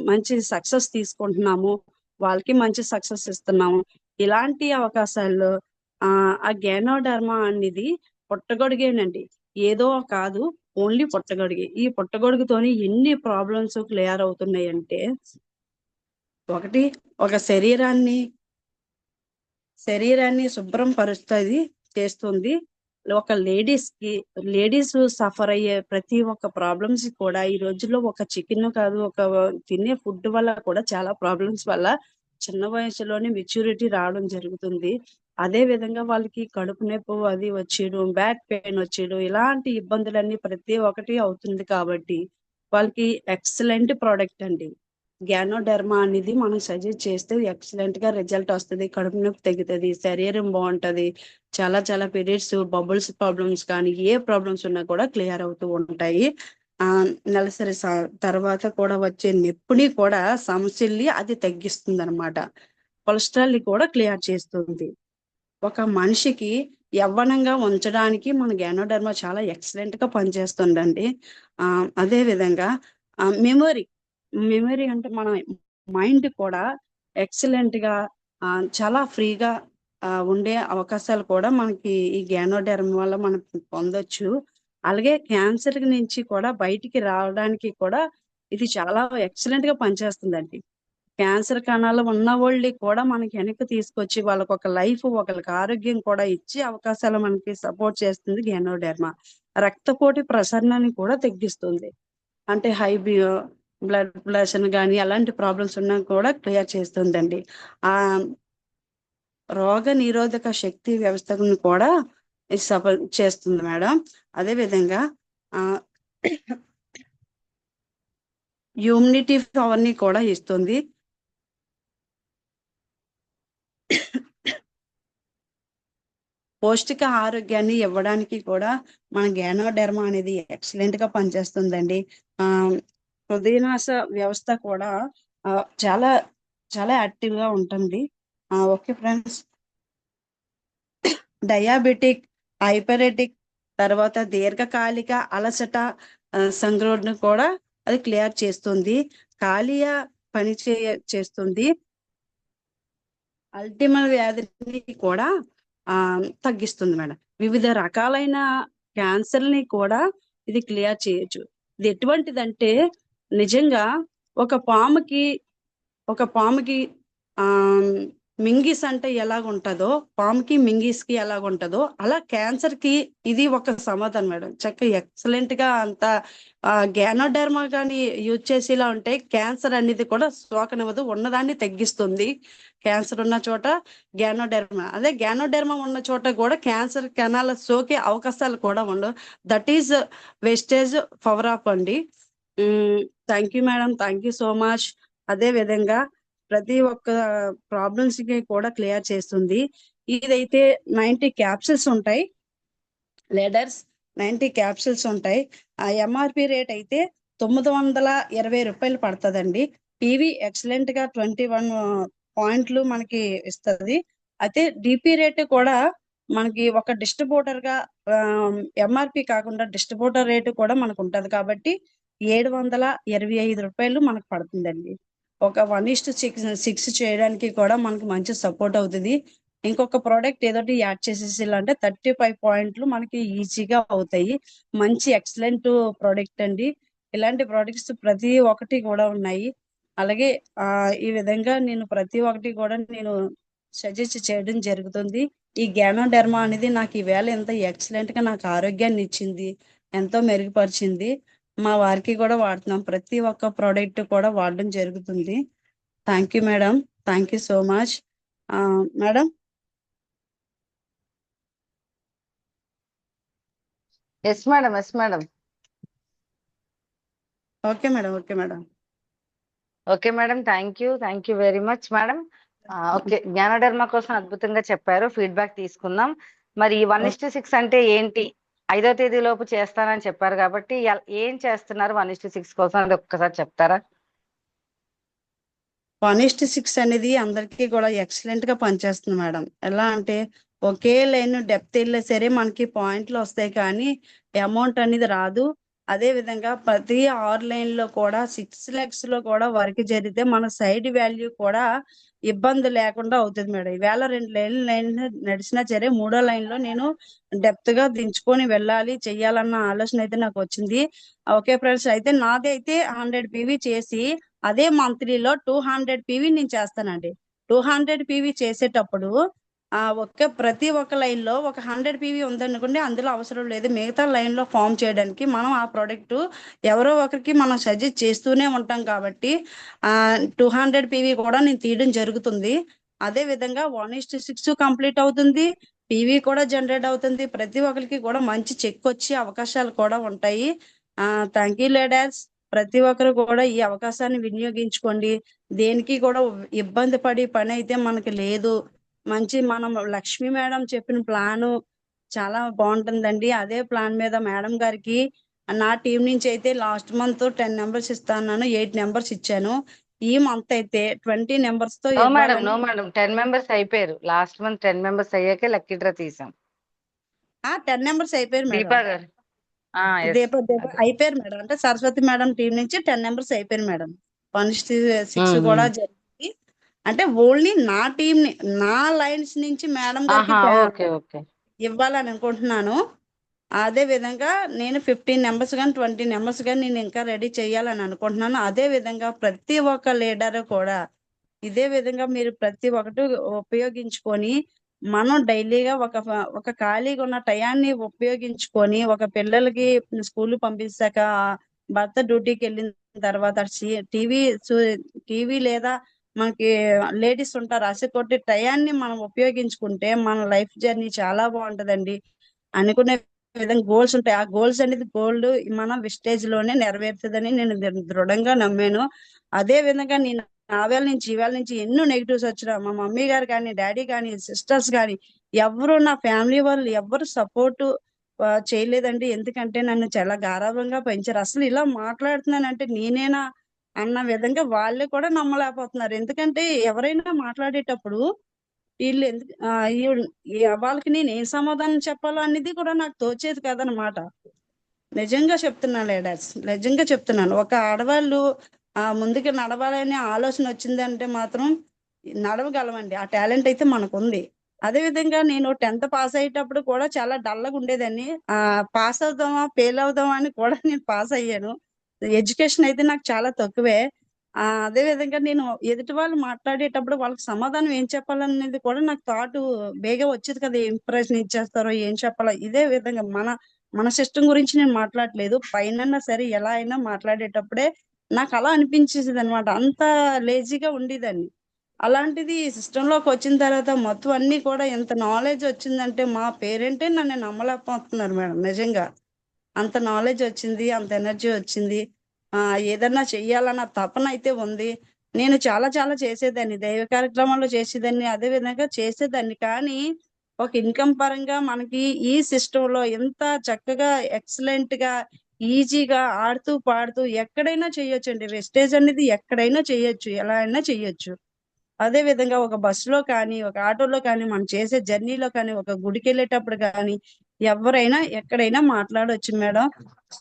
మంచి సక్సెస్ తీసుకుంటున్నాము, వాళ్ళకి మంచి సక్సెస్ ఇస్తున్నాము. ఇలాంటి అవకాశాల్లో ఆ గ్యానోడర్మా అనేది పుట్టగొడుగేనండి, ఏదో కాదు, ఓన్లీ పుట్టగొడుగే. ఈ పుట్టగొడుగుతోని ఎన్ని ప్రాబ్లమ్స్ క్లియర్ అవుతున్నాయి అంటే, ఒకటి ఒక శరీరాన్ని శుభ్రం చేస్తుంది. ఒక లేడీస్ సఫర్ అయ్యే ప్రతి ఒక్క ప్రాబ్లమ్స్ కూడా ఈ రోజుల్లో ఒక చికెన్ కాదు, ఒక తినే ఫుడ్ వల్ల కూడా చాలా ప్రాబ్లమ్స్ వల్ల చిన్న వయసులోనే మెచ్యూరిటీ రావడం జరుగుతుంది. అదే విధంగా వాళ్ళకి కడుపు నొప్పి అది వచ్చేయడం, బ్యాక్ పెయిన్ వచ్చేయడం, ఇలాంటి ఇబ్బందులన్నీ ప్రతి ఒక్కటి అవుతుంది. కాబట్టి వాళ్ళకి ఎక్సలెంట్ ప్రోడక్ట్ అండి గ్యానోడర్మా అనేది. మనం సజెస్ట్ చేస్తే ఎక్సలెంట్ గా రిజల్ట్ వస్తుంది, కడుపు నొప్పి తగ్గుతుంది, శరీరం బాగుంటది, చాలా చాలా పీరియడ్స్ బబుల్స్ ప్రాబ్లమ్స్ కానీ ఏ ప్రాబ్లమ్స్ ఉన్నా కూడా క్లియర్ అవుతూ ఉంటాయి. నెలసరి తర్వాత కూడా వచ్చే నొప్పిని కూడా సమస్యల్ని అది తగ్గిస్తుంది అనమాట. కొలెస్ట్రాల్ ని కూడా క్లియర్ చేస్తుంది. ఒక మనిషికి యవ్వనంగా ఉంచడానికి మన గ్యానోడర్మా చాలా ఎక్సలెంట్ గా పనిచేస్తుందండి. అదే విధంగా మెమరీ అంటే మన మైండ్ కూడా ఎక్సలెంట్ గా చాలా ఫ్రీగా ఉండే అవకాశాలు కూడా మనకి ఈ గ్యానోడర్మా వల్ల మనం పొందొచ్చు. అలాగే క్యాన్సర్ నుంచి కూడా బయటికి రావడానికి కూడా ఇది చాలా ఎక్సలెంట్ గా పనిచేస్తుందండి. క్యాన్సర్ కణాలు ఉన్న వాళ్ళని కూడా మనకి వెనక్కి తీసుకొచ్చి వాళ్ళకి ఒక లైఫ్, ఒకరికి ఆరోగ్యం కూడా ఇచ్చే అవకాశాలు మనకి సపోర్ట్ చేస్తుంది గ్యానోడర్మా. రక్తపోటు ప్రసరణని కూడా తగ్గిస్తుంది. అంటే బ్లడ్ ప్రెషర్ కానీ అలాంటి ప్రాబ్లమ్స్ ఉన్నా కూడా క్లియర్ చేస్తుందండి. ఆ రోగ నిరోధక శక్తి వ్యవస్థను కూడా చేస్తుంది మేడం. అదే విధంగా ఇమ్యూనిటీ పవర్ ని కూడా ఇస్తుంది. పౌష్టిక ఆరోగ్యాన్ని ఇవ్వడానికి కూడా మన గ్యానోడర్మా అనేది ఎక్సలెంట్ గా పనిచేస్తుందండి. హృదయనాశ వ్యవస్థ కూడా చాలా చాలా యాక్టివ్ గా ఉంటుంది. ఓకే ఫ్రెండ్స్, డయాబెటిక్ హైపరెటిక్, తర్వాత దీర్ఘకాలిక అలసట సంగ్రహణ కూడా అది క్లియర్ చేస్తుంది. కాలియా పని చేస్తుంది. అల్టిమల్ వ్యాధిని కూడా తగ్గిస్తుంది మేడం. వివిధ రకాలైన క్యాన్సర్ని కూడా ఇది క్లియర్ చేయొచ్చు. ఇది ఎటువంటిదంటే నిజంగా ఒక పాముకి ఆ మింగిస్ అంటే ఎలాగుంటుందో, పాముకి మింగిస్ కి ఎలాగుంటుందో అలా క్యాన్సర్ కి ఇది ఒక సమాధానం మేడం. ఎక్సలెంట్ గా అంత గ్యానోడెర్మా కానీ యూజ్ చేసేలా ఉంటే క్యాన్సర్ అనేది కూడా సోకనివ్వదు, ఉన్నదాన్ని తగ్గిస్తుంది. క్యాన్సర్ ఉన్న చోట గ్యానోడెర్మా ఉన్న చోట కూడా క్యాన్సర్ కణాల సోకే అవకాశాలు కూడా ఉండవు. That is wastage power of అండి. Thank you madam, thank you so much. అదే విధంగా ప్రతి ఒక్క ప్రాబ్లమ్స్ కి కూడా క్లియర్ చేస్తుంది. ఇదైతే 90 క్యాప్సిల్స్ ఉంటాయి లీడర్స్, 90 క్యాప్సిల్స్ ఉంటాయి. ఆ ఎంఆర్పి రేట్ అయితే 920 రూపాయలు పడుతుందండి. టీవీ ఎక్సలెంట్ గా 21 పాయింట్లు మనకి ఇస్తుంది. అయితే డిపి రేట్ కూడా మనకి ఒక డిస్ట్రిబ్యూటర్ గా ఎంఆర్పి కాకుండా డిస్ట్రిబ్యూటర్ రేటు కూడా మనకు ఉంటది కాబట్టి 725 రూపాయలు మనకు పడుతుందండి. ఒక 1:6 చేయడానికి కూడా మనకు మంచి సపోర్ట్ అవుతుంది. ఇంకొక ప్రోడక్ట్ ఏదోటి యాడ్ చేసేసి అంటే 35 పాయింట్లు మనకి ఈజీగా అవుతాయి. మంచి ఎక్సలెంట్ ప్రోడక్ట్ అండి. ఇలాంటి ప్రోడక్ట్స్ ప్రతి ఒక్కటి కూడా ఉన్నాయి. అలాగే ఈ విధంగా నేను ప్రతి ఒక్కటి కూడా నేను సజెస్ట్ చేయడం జరుగుతుంది. ఈ గ్యానోడెర్మా అనేది నాకు ఈవేళ ఎంత ఎక్సలెంట్ గా నాకు ఆరోగ్యాన్ని ఇచ్చింది, ఎంతో మెరుగుపరిచింది. మా వారికి కూడా వాడుతున్నాం. ప్రతి ఒక్క ప్రోడక్ట్ కూడా వాడడం జరుగుతుంది. Thank you madam, thank you so much. Madam
yes madam, yes madam.
Okay madam, okay madam.
Okay madam, thank you very much madam. Okay, జ్ఞానడర్మ కోసం అద్భుతంగా చెప్పారు, ఫీడ్బ్యాక్ తీసుకుందాం. మరి 1:6 అంటే ఏంటి? 5వ తేదీ లోపు చేస్తానని చెప్పారు కాబట్టి ఏం చేస్తున్నారు 1:6 కోసం అది ఒక్కసారి చెప్తారా?
1:6 అనేది అందరికీ కూడా ఎక్సలెంట్ గా పనిచేస్తుంది మేడం. ఎలా అంటే ఒకే లైన్ డెప్త్ వెళ్ళే సరే మనకి పాయింట్లు వస్తాయి కానీ అమౌంట్ అనేది రాదు. అదే విధంగా ప్రతి 6 లైన్ లో కూడా 6 lakhs లో కూడా వర్క్ జరిగితే మన సైడ్ వాల్యూ కూడా ఇబ్బంది లేకుండా అవుతుంది మేడం. ఈవేళ 2 లైన్ నడిచినా సరే 3వ లైన్ లో నేను డెప్త్ గా దించుకొని వెళ్ళాలి, చెయ్యాలన్న ఆలోచన అయితే నాకు వచ్చింది. ఓకే ఫ్రెండ్స్, అయితే నాది అయితే 100 PV చేసి అదే మంత్లీలో 200 PV నేను చేస్తానండి. 200 PV చేసేటప్పుడు ప్రతి ఒక్క లైన్ లో ఒక 100 PV ఉందనుకోండి, అందులో అవసరం లేదు. మిగతా లైన్ లో ఫామ్ చేయడానికి మనం ఆ ప్రోడక్ట్ ఎవరో ఒకరికి మనం సజెస్ట్ చేస్తూనే ఉంటాం కాబట్టి 200 PV కూడా నేను తీయడం జరుగుతుంది. అదే విధంగా 1:6 కంప్లీట్ అవుతుంది, PV కూడా జనరేట్ అవుతుంది. ప్రతి ఒక్కరికి కూడా మంచి చెక్ వచ్చే అవకాశాలు కూడా ఉంటాయి. Thank you ladders. ప్రతి ఒక్కరు కూడా ఈ అవకాశాన్ని వినియోగించుకోండి. దేనికి కూడా ఇబ్బంది పడి పని అయితే మనకి లేదు. మంచి మనం లక్ష్మి మేడం చెప్పిన ప్లాను చాలా బాగుంటుందండి. అదే ప్లాన్ మీద మేడం గారికి నా టీం నుంచి అయితే లాస్ట్ మంత్ 10 నెంబర్స్ ఇస్తాను, 8 నెంబర్స్ ఇచ్చాను. ఈ మంత్ అయితే 20 నెంబర్స్ తో
నో మేడం 10 మెంబర్స్ అయిపోయారు. లాస్ట్ మంత్ 10 మెంబర్స్ అయ్యాకే లక్కీ డ్రా తీసాం.
10 నెంబర్స్ అయిపోయారు మేడం.
దీపా గారు
అయిపోయారు మేడం. అంటే సరస్వతి మేడం టీం నుంచి 10 నెంబర్స్ అయిపోయారు మేడం. 1:6 కూడా జరిగింది. అంటే ఓన్లీ నా టీం ని, నా లైన్స్ నుంచి మేడం గారికి ఇవ్వాలని అనుకుంటున్నాను. అదే విధంగా నేను 15 నెంబర్స్ కానీ 20 నెంబర్స్ కానీ నేను ఇంకా రెడీ చేయాలని అనుకుంటున్నాను. అదే విధంగా ప్రతి ఒక్క లీడర్ కూడా ఇదే విధంగా మీరు ప్రతి ఒక్కటి ఉపయోగించుకొని మనం డైలీగా ఒక ఖాళీగా ఉన్న టయాన్ని ఉపయోగించుకొని ఒక పిల్లలకి స్కూల్ పంపించాక భర్త డ్యూటీకి వెళ్ళిన తర్వాత టీవీ లేదా మనకి లేడీస్ ఉంటారు అసలు కొట్టి టయాన్ని మనం ఉపయోగించుకుంటే మన లైఫ్ జర్నీ చాలా బాగుంటదండి. అనుకునే విధంగా గోల్స్ ఉంటాయి. ఆ గోల్స్ అనేది గోల్డ్ మన విస్టేజ్ లోనే నెరవేరుతుందని నేను దృఢంగా నమ్మాను. అదే విధంగా నేను ఈవేళ నుంచి ఎన్నో నెగిటివ్స్ వచ్చినా మా మమ్మీ గారు కానీ, డాడీ కానీ, సిస్టర్స్ కానీ ఎవరు, నా ఫ్యామిలీ వాళ్ళు ఎవరు సపోర్ట్ చేయలేదండి. ఎందుకంటే నన్ను చాలా గారాబంగా పెంచారు. అసలు ఇలా మాట్లాడుతున్నానంటే నేనేనా అన్న విధంగా వాళ్ళు కూడా నమ్మలేకపోతున్నారు. ఎందుకంటే ఎవరైనా మాట్లాడేటప్పుడు వీళ్ళు ఎందుకు వాళ్ళకి నేను ఏం సమాధానం చెప్పాలో అనేది కూడా నాకు తోచేది కదనమాట. నిజంగా చెప్తున్నాను లీడర్స్, నిజంగా చెప్తున్నాను. ఒక ఆడవాళ్ళు ముందుకు నడవాలనే ఆలోచన వచ్చిందంటే మాత్రం నడవగలమండి. ఆ టాలెంట్ అయితే మనకుంది. అదే విధంగా నేను 10th పాస్ అయ్యేటప్పుడు కూడా చాలా డల్గా ఉండేదాన్ని. పాస్ అవుదామా ఫెయిల్ అవుదామా అని కూడా నేను పాస్ అయ్యాను. ఎడ్యుకేషన్ అయితే నాకు చాలా తక్కువే. అదే విధంగా నేను ఎదుటి వాళ్ళు మాట్లాడేటప్పుడు వాళ్ళకి సమాధానం ఏం చెప్పాలనేది కూడా నాకు థాట్ బేగా వచ్చేది కదా. ఏం ప్రశ్న ఇచ్చేస్తారో ఏం చెప్పాలో. ఇదే విధంగా మన మన సిస్టమ్ గురించి నేను మాట్లాడట్లేదు. పైన సరే ఎలా అయినా మాట్లాడేటప్పుడే నాకు అలా అనిపించేది అనమాట. అంత లేజీగా ఉండేదాన్ని. అలాంటిది ఈ సిస్టంలోకి వచ్చిన తర్వాత మొత్తం అన్ని కూడా ఎంత నాలెడ్జ్ వచ్చిందంటే మా పేరెంటే నన్ను నమ్మలేకపోతున్నారు మేడం. నిజంగా అంత నాలెడ్జ్ వచ్చింది, అంత ఎనర్జీ వచ్చింది. ఏదన్నా చెయ్యాలన్న తపన అయితే ఉంది. నేను చాలా చాలా చేసేదాన్ని, దైవ కార్యక్రమాల్లో చేసేదాన్ని, అదే విధంగా చేసేదాన్ని. కానీ ఒక ఇన్కమ్ పరంగా మనకి ఈ సిస్టమ్ లో ఎంత చక్కగా ఎక్సలెంట్ గా ఈజీగా ఆడుతూ పాడుతూ ఎక్కడైనా చెయ్యొచ్చండి. వెస్టేజ్ అనేది ఎక్కడైనా చెయ్యొచ్చు, ఎలా అయినా చెయ్యొచ్చు. అదే విధంగా ఒక బస్సులో కానీ, ఒక ఆటోలో కానీ, మనం చేసే జర్నీలో కానీ, ఒక గుడికి వెళ్ళేటప్పుడు కానీ ఎవరైనా ఎక్కడైనా మాట్లాడొచ్చు మేడం.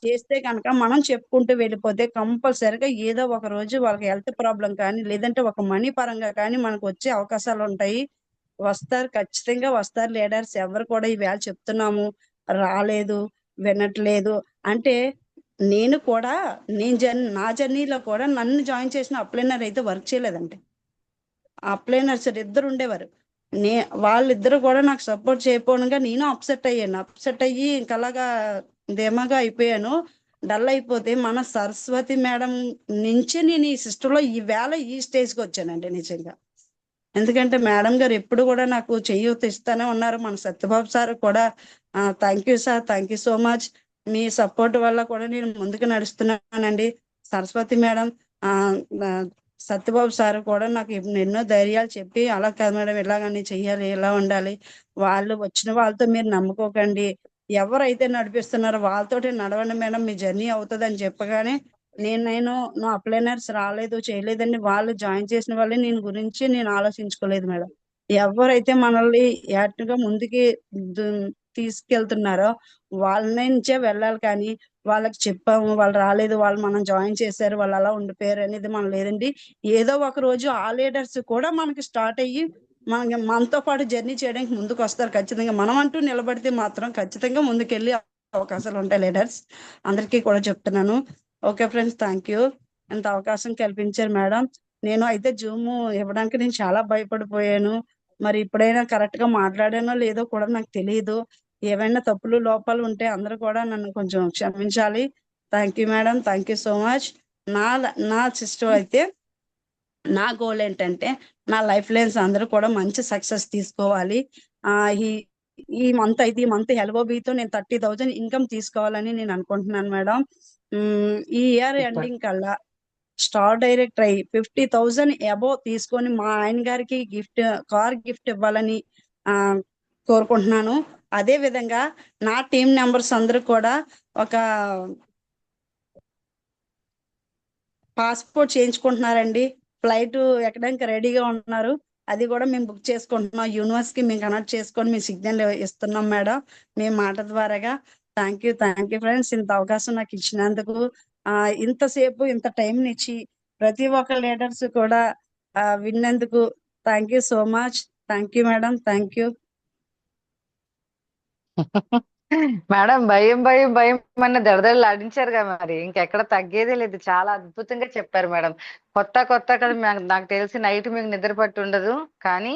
చేస్తే కనుక మనం చెప్పుకుంటూ వెళ్ళిపోతే కంపల్సరిగా ఏదో ఒక రోజు వాళ్ళకి హెల్త్ ప్రాబ్లం కానీ, లేదంటే ఒక మనీ పరంగా కానీ మనకు వచ్చే అవకాశాలు ఉంటాయి. వస్తారు, ఖచ్చితంగా వస్తారు లీడర్స్. ఎవరు కూడా ఈవేళ చెప్తున్నాము రాలేదు, వినట్లేదు అంటే నేను కూడా నా జర్నీలో కూడా నన్ను జాయిన్ చేసిన అప్లైనర్ అయితే వర్క్ చేయలేదండి. అప్లైనర్స్ ఇద్దరు ఉండేవారు. నే వాళ్ళిద్దరు కూడా నాకు సపోర్ట్ చేయకపోవడంగా నేను అప్సెట్ అయ్యాను. అప్సెట్ అయ్యి ఇంక అలాగా ధీమాగా అయిపోయాను. డల్ అయిపోతే మన సరస్వతి మేడం నుంచి నేను ఈ సిస్టంలో ఈవేళ ఈ స్టేజ్కి వచ్చానండి నిజంగా. ఎందుకంటే మేడం గారు ఎప్పుడు కూడా నాకు చేయూత ఇస్తానే ఉన్నారు. మన సత్యబాబు సార్ కూడా thank you sir, thank you so much. Me support వల్ల కూడా నేను ముందుకు నడుస్తున్నానండి. సరస్వతి మేడం, ఆ ఆ, సత్యబాబు సార్ కూడా నాకు ఎన్నో ధైర్యాలు చెప్పి అలా కాదు మేడం ఇలాగని చెయ్యాలి, ఇలా ఉండాలి, వాళ్ళు వచ్చిన వాళ్ళతో మీరు నమ్ముకోకండి, ఎవరైతే నడిపిస్తున్నారో వాళ్ళతోటి నడవండి మేడం, మీ జర్నీ అవుతుంది అని చెప్పగానే నేను నా అప్లైనర్స్ రాలేదు చేయలేదని వాళ్ళు జాయిన్ చేసిన వాళ్ళే నేను ఆలోచించుకోలేదు మేడం. ఎవరైతే మనల్ని యాక్టివ్ గా ముందుకి తీసుకెళ్తున్నారో వాళ్ళ నుంచే వెళ్ళాలి. కానీ వాళ్ళకి చెప్పాము వాళ్ళు రాలేదు, వాళ్ళు మనం జాయిన్ చేశారు, వాళ్ళు అలా ఉండిపోయారు అనేది మనం లేదండి. ఏదో ఒక రోజు ఆ లీడర్స్ కూడా మనకి స్టార్ట్ అయ్యి మనతో పాటు జర్నీ చేయడానికి ముందుకు వస్తారు. ఖచ్చితంగా మనం అంటూ నిలబడితే మాత్రం ఖచ్చితంగా ముందుకెళ్ళి అవకాశాలు ఉంటాయి లీడర్స్. అందరికీ కూడా చెప్తున్నాను. Okay friends, thank you. ఇంత అవకాశం కల్పించారు మేడం. నేను అయితే జూమ్ ఇవ్వడానికి నేను చాలా భయపడిపోయాను. మరి ఇప్పుడైనా కరెక్ట్ గా మాట్లాడానో లేదో కూడా నాకు తెలియదు. ఏవైనా తప్పులు లోపాలు ఉంటే అందరూ కూడా నన్ను కొంచెం క్షమించాలి. Thank you madam, thank you so much. నా నా సిస్టర్ అయితే నా గోల్ ఏంటంటే నా లైఫ్ లైన్స్ అందరూ కూడా మంచి సక్సెస్ తీసుకోవాలి. ఈ ఈ మంత్ ఎల్ఓబితో నేను 30,000 ఇన్కమ్ తీసుకోవాలని నేను అనుకుంటున్నాను మేడం. ఈ ఇయర్ ఎండింగ్ కల్లా స్టార్ డైరెక్ట్ అయ్యి 50,000 అబోవ్ తీసుకొని మా ఆయన గారికి కార్ గిఫ్ట్ ఇవ్వాలని ఆ కోరుకుంటున్నాను. అదే విధంగా నా టీం మెంబర్స్ అందరూ కూడా ఒక పాస్పోర్ట్ చేయించుకుంటున్నారండి. ఫ్లైట్ ఎక్కడానికి రెడీగా ఉన్నారు. అది కూడా మేము బుక్ చేసుకుంటున్నాం. యూనివర్స్ కి మేము కనెక్ట్ చేసుకొని మేము సిగ్నల్ ఇస్తున్నాం మేడం, మేము మాట ద్వారాగా. థ్యాంక్ యూ ఫ్రెండ్స్, ఇంత అవకాశం నాకు ఇచ్చినందుకు. ఇంతసేపు ఇంత టైం ఇచ్చి ప్రతి ఒక్క లీడర్స్ కూడా విన్నందుకు thank you so much. Thank you madam, thank you.
Madam భయం భయం భయం అన్న దడదడలు ఆడించారుగా, మరి ఇంకెక్కడ తగ్గేదే లేదు. చాలా అద్భుతంగా చెప్పారు మేడం. కొత్త కదా, నాకు తెలిసి నైట్ మీకు నిద్ర పట్టి ఉండదు, కానీ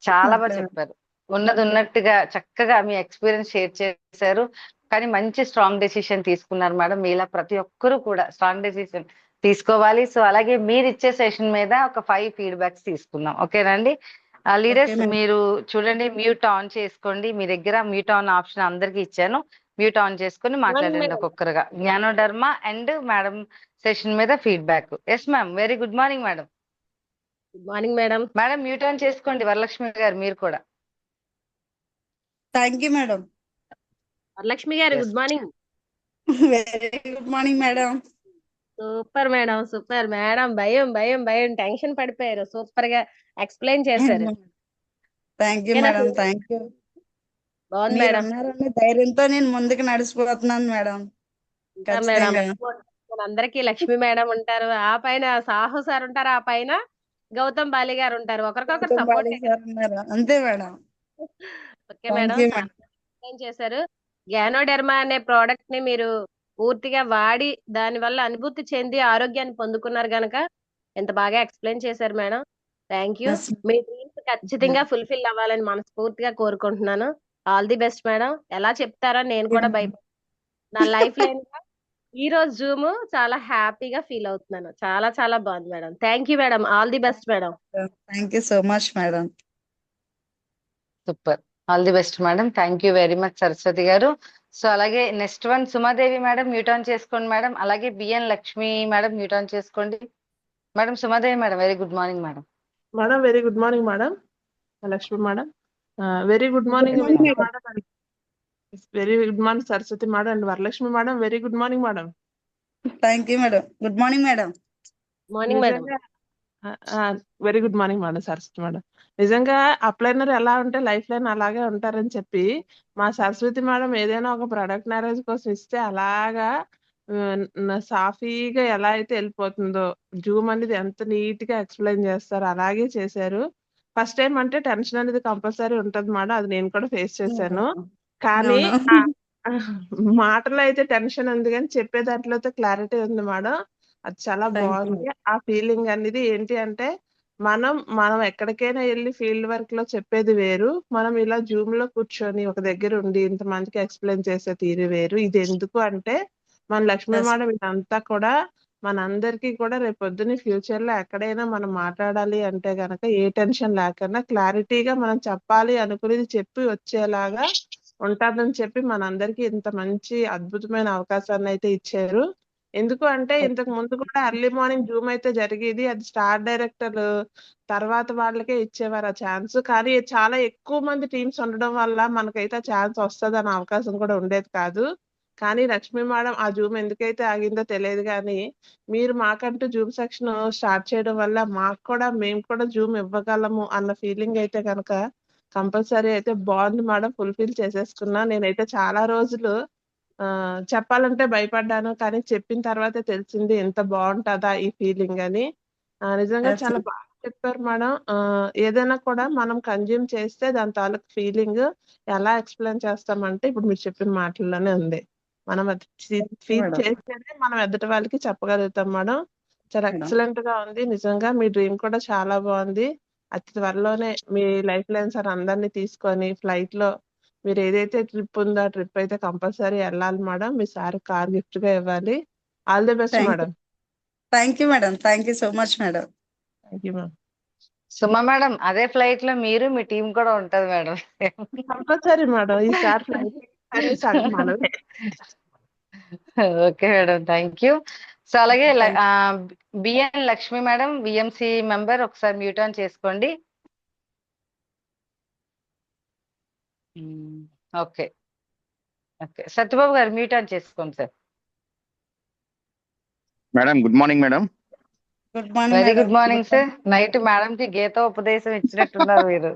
చాలా బాగా చెప్పారు. ఉన్నది ఉన్నట్టుగా చక్కగా మీ ఎక్స్పీరియన్స్ షేర్ చేశారు. కానీ మంచి స్ట్రాంగ్ డెసిషన్ తీసుకున్నారు మేడం. మీలా ప్రతి ఒక్కరూ కూడా స్ట్రాంగ్ డెసిషన్ తీసుకోవాలి. సో అలాగే మీరు ఇచ్చే సెషన్ మీద ఒక 5 ఫీడ్బ్యాక్స్ తీసుకుందాం, ఓకేనండి? లీడర్స్ మీరు చూడండి, మ్యూట్ ఆన్ చేసుకోండి. మీ దగ్గర మ్యూట్ ఆన్ ఆప్షన్ అందరికి ఇచ్చాను. మ్యూట్ ఆన్ చేసుకొని మాట్లాడండి ఒక్కొక్కరుగా. జ్ఞానోధర్మ అండ్ మేడం సెషన్ మీద feedback. Yes ma'am, very good morning madam.
Good morning madam.
Madam mute on చేసుకోండి. వరలక్ష్మి గారు మీరు కూడా.
Thank you madam.
Varalakshmi garu good morning.
Very good morning madam.
Super madam, super madam. భయం భయం భయం టెన్షన్ పడిపోయారు. సూపర్ గా ఎక్స్ప్లెయిన్ చేశారు.
థ్యాంక్ యూ
ఓకేనా
మేడం,
సార్?
Thank you.
బాగుంది
మీరు
మేడం.
ఉన్నారనే ధైర్యంతో నేను ముందుకు నడిచిపోతున్నాను మేడం.
ఇంకా మేడం
ఖచ్చితంగా.
మనందరికీ లక్ష్మి మేడం ఉంటారు, ఆ పైన సాహు సార్ ఉంటారు, ఆ పైన గౌతమ్ బాలి గారు ఉంటారు. ఒకరికొకరు
గౌతమ్ బాలి
సపోర్టే కదా.
సార్ ఉన్నారు, అంతే madam.
Okay
thank
madam,
you
చాలా
మేడం.
ఎక్స్ప్లెయిన్ చేశారు. గ్యానోడెర్మా అనే ప్రోడక్ట్ ని మీరు పూర్తిగా వాడి దాని వల్ల అనుభూతి చెంది ఆరోగ్యాన్ని పొందుకున్నారు గనక ఎంత బాగా ఎక్స్ప్లెయిన్ చేశారు madam. Thank you.
Yes,
me dreams ఖచ్చితంగా ఫుల్ఫిల్ అవ్వాలని మనస్ఫూర్తిగా కోరుకుంటున్నాను. All the best madam. ఎలా చెప్తారో నేను కూడా
madam.
నా లైఫ్ లైన్ ఈ రోజు జూమ్ చాలా హ్యాపీగా ఫీల్ అవుతున్నాను. చాలా చాలా బాగుంది madam. Thank you madam. All the best madam.
Thank you so much madam.
Super. All the best madam. Thank you very much Saraswati garu. So అలాగే next one Sumadevi madam mute on చేసుకోండి మేడం. అలాగే BN Lakshmi madam mute on చేసుకోండి madam. Sumadevi madam very good morning madam.
Madam very good morning madam. Lakshmi madam very good morning
Good morning, madam.
Madam. Very good morning Saraswati madam and Varalakshmi madam very good morning madam.
Thank you madam. Good morning madam.
Morning madam.
నిజంగా very good morning madam Saraswati madam. నిజంగా అప్లైనర్ ఎలా ఉంటే లైఫ్ లైన్ అలాగే ఉంటారని చెప్పి మా సరస్వతి మేడం ఏదైనా ఒక ప్రొడక్ట్ మ్యారేజ్ కోసం ఇస్తే అలాగా సాఫీగా ఎలా అయితే వెళ్ళిపోతుందో జూమ్ అనేది ఎంత నీట్ గా ఎక్స్ప్లెయిన్ చేస్తారో అలాగే చేశారు. ఫస్ట్ టైం అంటే టెన్షన్ అనేది కంపల్సరీ ఉంటది మేడం, అది నేను కూడా ఫేస్ చేశాను. కానీ
అవును.
మాటలో అయితే టెన్షన్ ఉంది కానీ చెప్పే దాంట్లో అయితే క్లారిటీ ఉంది మేడం. అది చాలా
Thank you,
బాగుంది. ఆ ఫీలింగ్ అనేది ఏంటి అంటే మనం ఎక్కడికైనా వెళ్ళి ఫీల్డ్ వర్క్ లో చెప్పేది వేరు, మనం ఇలా జూమ్ లో కూర్చొని ఒక దగ్గర ఉండి ఇంతమందికి ఎక్స్ప్లెయిన్ చేసే తీరు వేరు. ఇది ఎందుకు అంటే మన లక్ష్మీ
Yes.
మేడం ఇదంతా కూడా మనందరికీ కూడా రేపొద్దున ఫ్యూచర్ లో ఎక్కడైనా మనం మాట్లాడాలి అంటే గనక ఏ టెన్షన్ లేకుండా క్లారిటీగా మనం చెప్పాలి అనుకునేది చెప్పి వచ్చేలాగా ఉంటుందని చెప్పి మనందరికీ ఇంత మంచి అద్భుతమైన అవకాశాన్ని అయితే ఇచ్చారు. ఎందుకు అంటే ఇంతకు ముందు కూడా ఎర్లీ మార్నింగ్ జూమ్ అయితే జరిగేది, అది స్టార్ డైరెక్టర్ తర్వాత వాళ్ళకే ఇచ్చేవారు ఆ ఛాన్స్. కానీ చాలా ఎక్కువ మంది టీమ్స్ ఉండడం వల్ల మనకైతే ఆ ఛాన్స్ వస్తుంది అనే అవకాశం కూడా ఉండేది కాదు. కానీ లక్ష్మీ మేడం ఆ జూమ్ ఎందుకైతే ఆగిందో తెలియదు కానీ మీరు మాకంటూ జూమ్ సెక్షన్ స్టార్ట్ చేయడం వల్ల మేము కూడా జూమ్ ఇవ్వగలము అన్న ఫీలింగ్ అయితే కనుక కంపల్సరీ అయితే బాగుంది మేడం. ఫుల్ఫిల్ చేసేసుకున్నా. నేనైతే చాలా రోజులు చెప్పాలంటే భయపడ్డాను, కానీ చెప్పిన తర్వాత తెలిసింది ఎంత బాగుంటుందా ఈ ఫీలింగ్ అని. నిజంగా
Yes,
చాలా బాగా చెప్పారు మేడం. ఏదైనా కూడా మనం కన్జ్యూమ్ చేస్తే దాని తాలూకు ఫీలింగ్ ఎలా ఎక్స్ప్లెయిన్ చేస్తామంటే ఇప్పుడు మీరు చెప్పిన మాటల్లోనే ఉంది. మనం అది ఫీల్
madam.
చేస్తేనే మనం ఎదుటి వాళ్ళకి చెప్పగలుగుతాం మేడం. చాలా
Madam.
ఎక్సలెంట్ గా ఉంది. నిజంగా మీ డ్రీమ్ కూడా చాలా బాగుంది. అతి త్వరలోనే మీ లైఫ్ లైన్ సార్ అందరినీ తీసుకొని ఫ్లైట్ లో మీరు ఏదైతే ట్రిప్ ఉందో ఆ ట్రిప్ అయితే కంపల్సరీ వెళ్ళాలి మేడం. మీ సార్ కార్ గిఫ్ట్ గా ఇవ్వాలి. All the best
Thank you.
Madam.
Thank you madam. Thank you so much madam.
Thank you madam.
Suma madam అదే ఫ్లైట్ లో మీరు మీ టీం కూడా ఉంటది మేడం.
కంపల్సరీ మేడం ఈసారి ఫ్లైట్ మనమే.
Okay madam, thank you. So అలాగే
Thank
BN Lakshmi madam VMC member ఒకసారి మ్యూట్ ఆన్ చేసుకోండి. Okay okay Satyababu garu mute on చేసుకోండి sir.
Madam good morning madam.
Good morning
very
madam.
Good morning sir. Night madam కి గీత ఉపదేశం ఇచ్చినట్టున్నారు మీరు.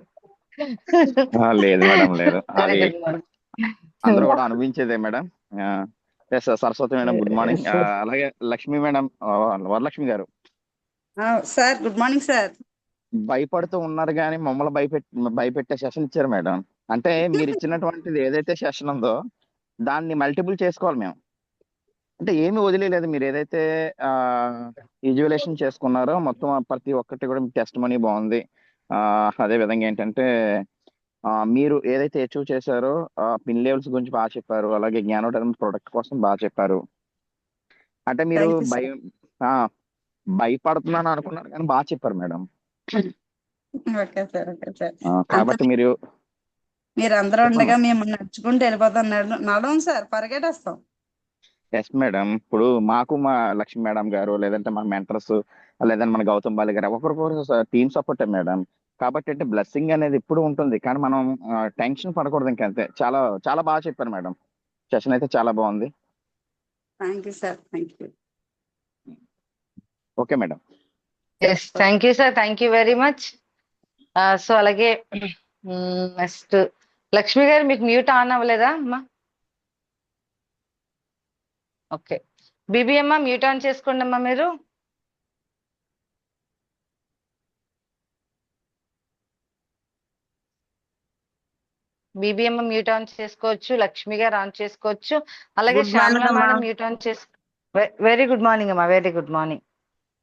లేదు మేడం లేదు,
వెరీ
అది
గుడ్ మార్నింగ్.
అందరూ కూడా అనిపించేదే madam. Yes Saraswati madam good morning. అలాగే లక్ష్మి మేడం, వరలక్ష్మి గారు
సార్ గుడ్ మార్నింగ్ సార్.
భయపడుతూ ఉన్నారు కానీ మమ్మల్ని భయపెట్టే సెషన్ ఇచ్చారు మేడం. అంటే మీరు ఇచ్చినటువంటిది ఏదైతే సెషన్ ఉందో దాన్ని మల్టిపుల్ చేసుకోవాలి మేము. అంటే ఏమి వదిలేదు, మీరు ఏదైతే విజువలేషన్ చేసుకున్నారో మొత్తం ప్రతి ఒక్కటి కూడా టెస్ట్ మనీ బాగుంది. అదే విధంగా ఏంటంటే మీరు ఏదైతే అచీవ్ చేశారో పిన్ లెవెల్స్ గురించి బాగా చెప్పారు. అలాగే జ్ఞానోడర్మ ప్రొడక్ట్ కోసం బాగా చెప్పారు. అంటే మీరు
Thank you, sir.
భయపడుతున్నాను అనుకున్నారు కానీ బాగా చెప్పారు madam.
Okay sir. Okay sir.
కాబట్టి
మీరు అందరూ ఉండగా మేము నడుచుకుంటూ వెళ్ళిపోతాం. నడవం సార్, పరిగెట్టేస్తాం.
Yes madam. ఇప్పుడు మాకు మా లక్ష్మి మేడం గారు లేదంటే మన మెంటర్స్ లేదంటే మన గౌతమ్ బాలి గారు ఒకరికొకరు టీమ్ సపోర్ట్ మేడం. కాబట్టి అంటే బ్లెస్సింగ్ అనేది ఎప్పుడు ఉంటుంది కానీ మనం టెన్షన్ పడకూడదు. ఇంకంతే. చాలా చాలా బాగా చెప్పారు మేడం. సెషన్ అయితే చాలా బాగుంది.
Thank you sir. Thank you.
Okay madam.
Yes thank you sir. Thank you very much. So అలాగే నెక్స్ట్ లక్ష్మి గారు మీకు మ్యూట్ ఆన్ అవ్వలేదా అమ్మా? ఓకే. బీబీ అమ్మ మ్యూట్ ఆన్ చేసుకోండి అమ్మా మీరు. బీబీ అమ్మ మ్యూట్ ఆన్ చేసుకోవచ్చు, లక్ష్మి గారు ఆన్ చేసుకోవచ్చు, అలాగే
గుడ్
శ్యామల
మార్నింగ్ అమ్మా.
మేడం మ్యూట్ ఆన్ చేసుకో. వెరీ గుడ్ మార్నింగ్ అమ్మా, very good morning,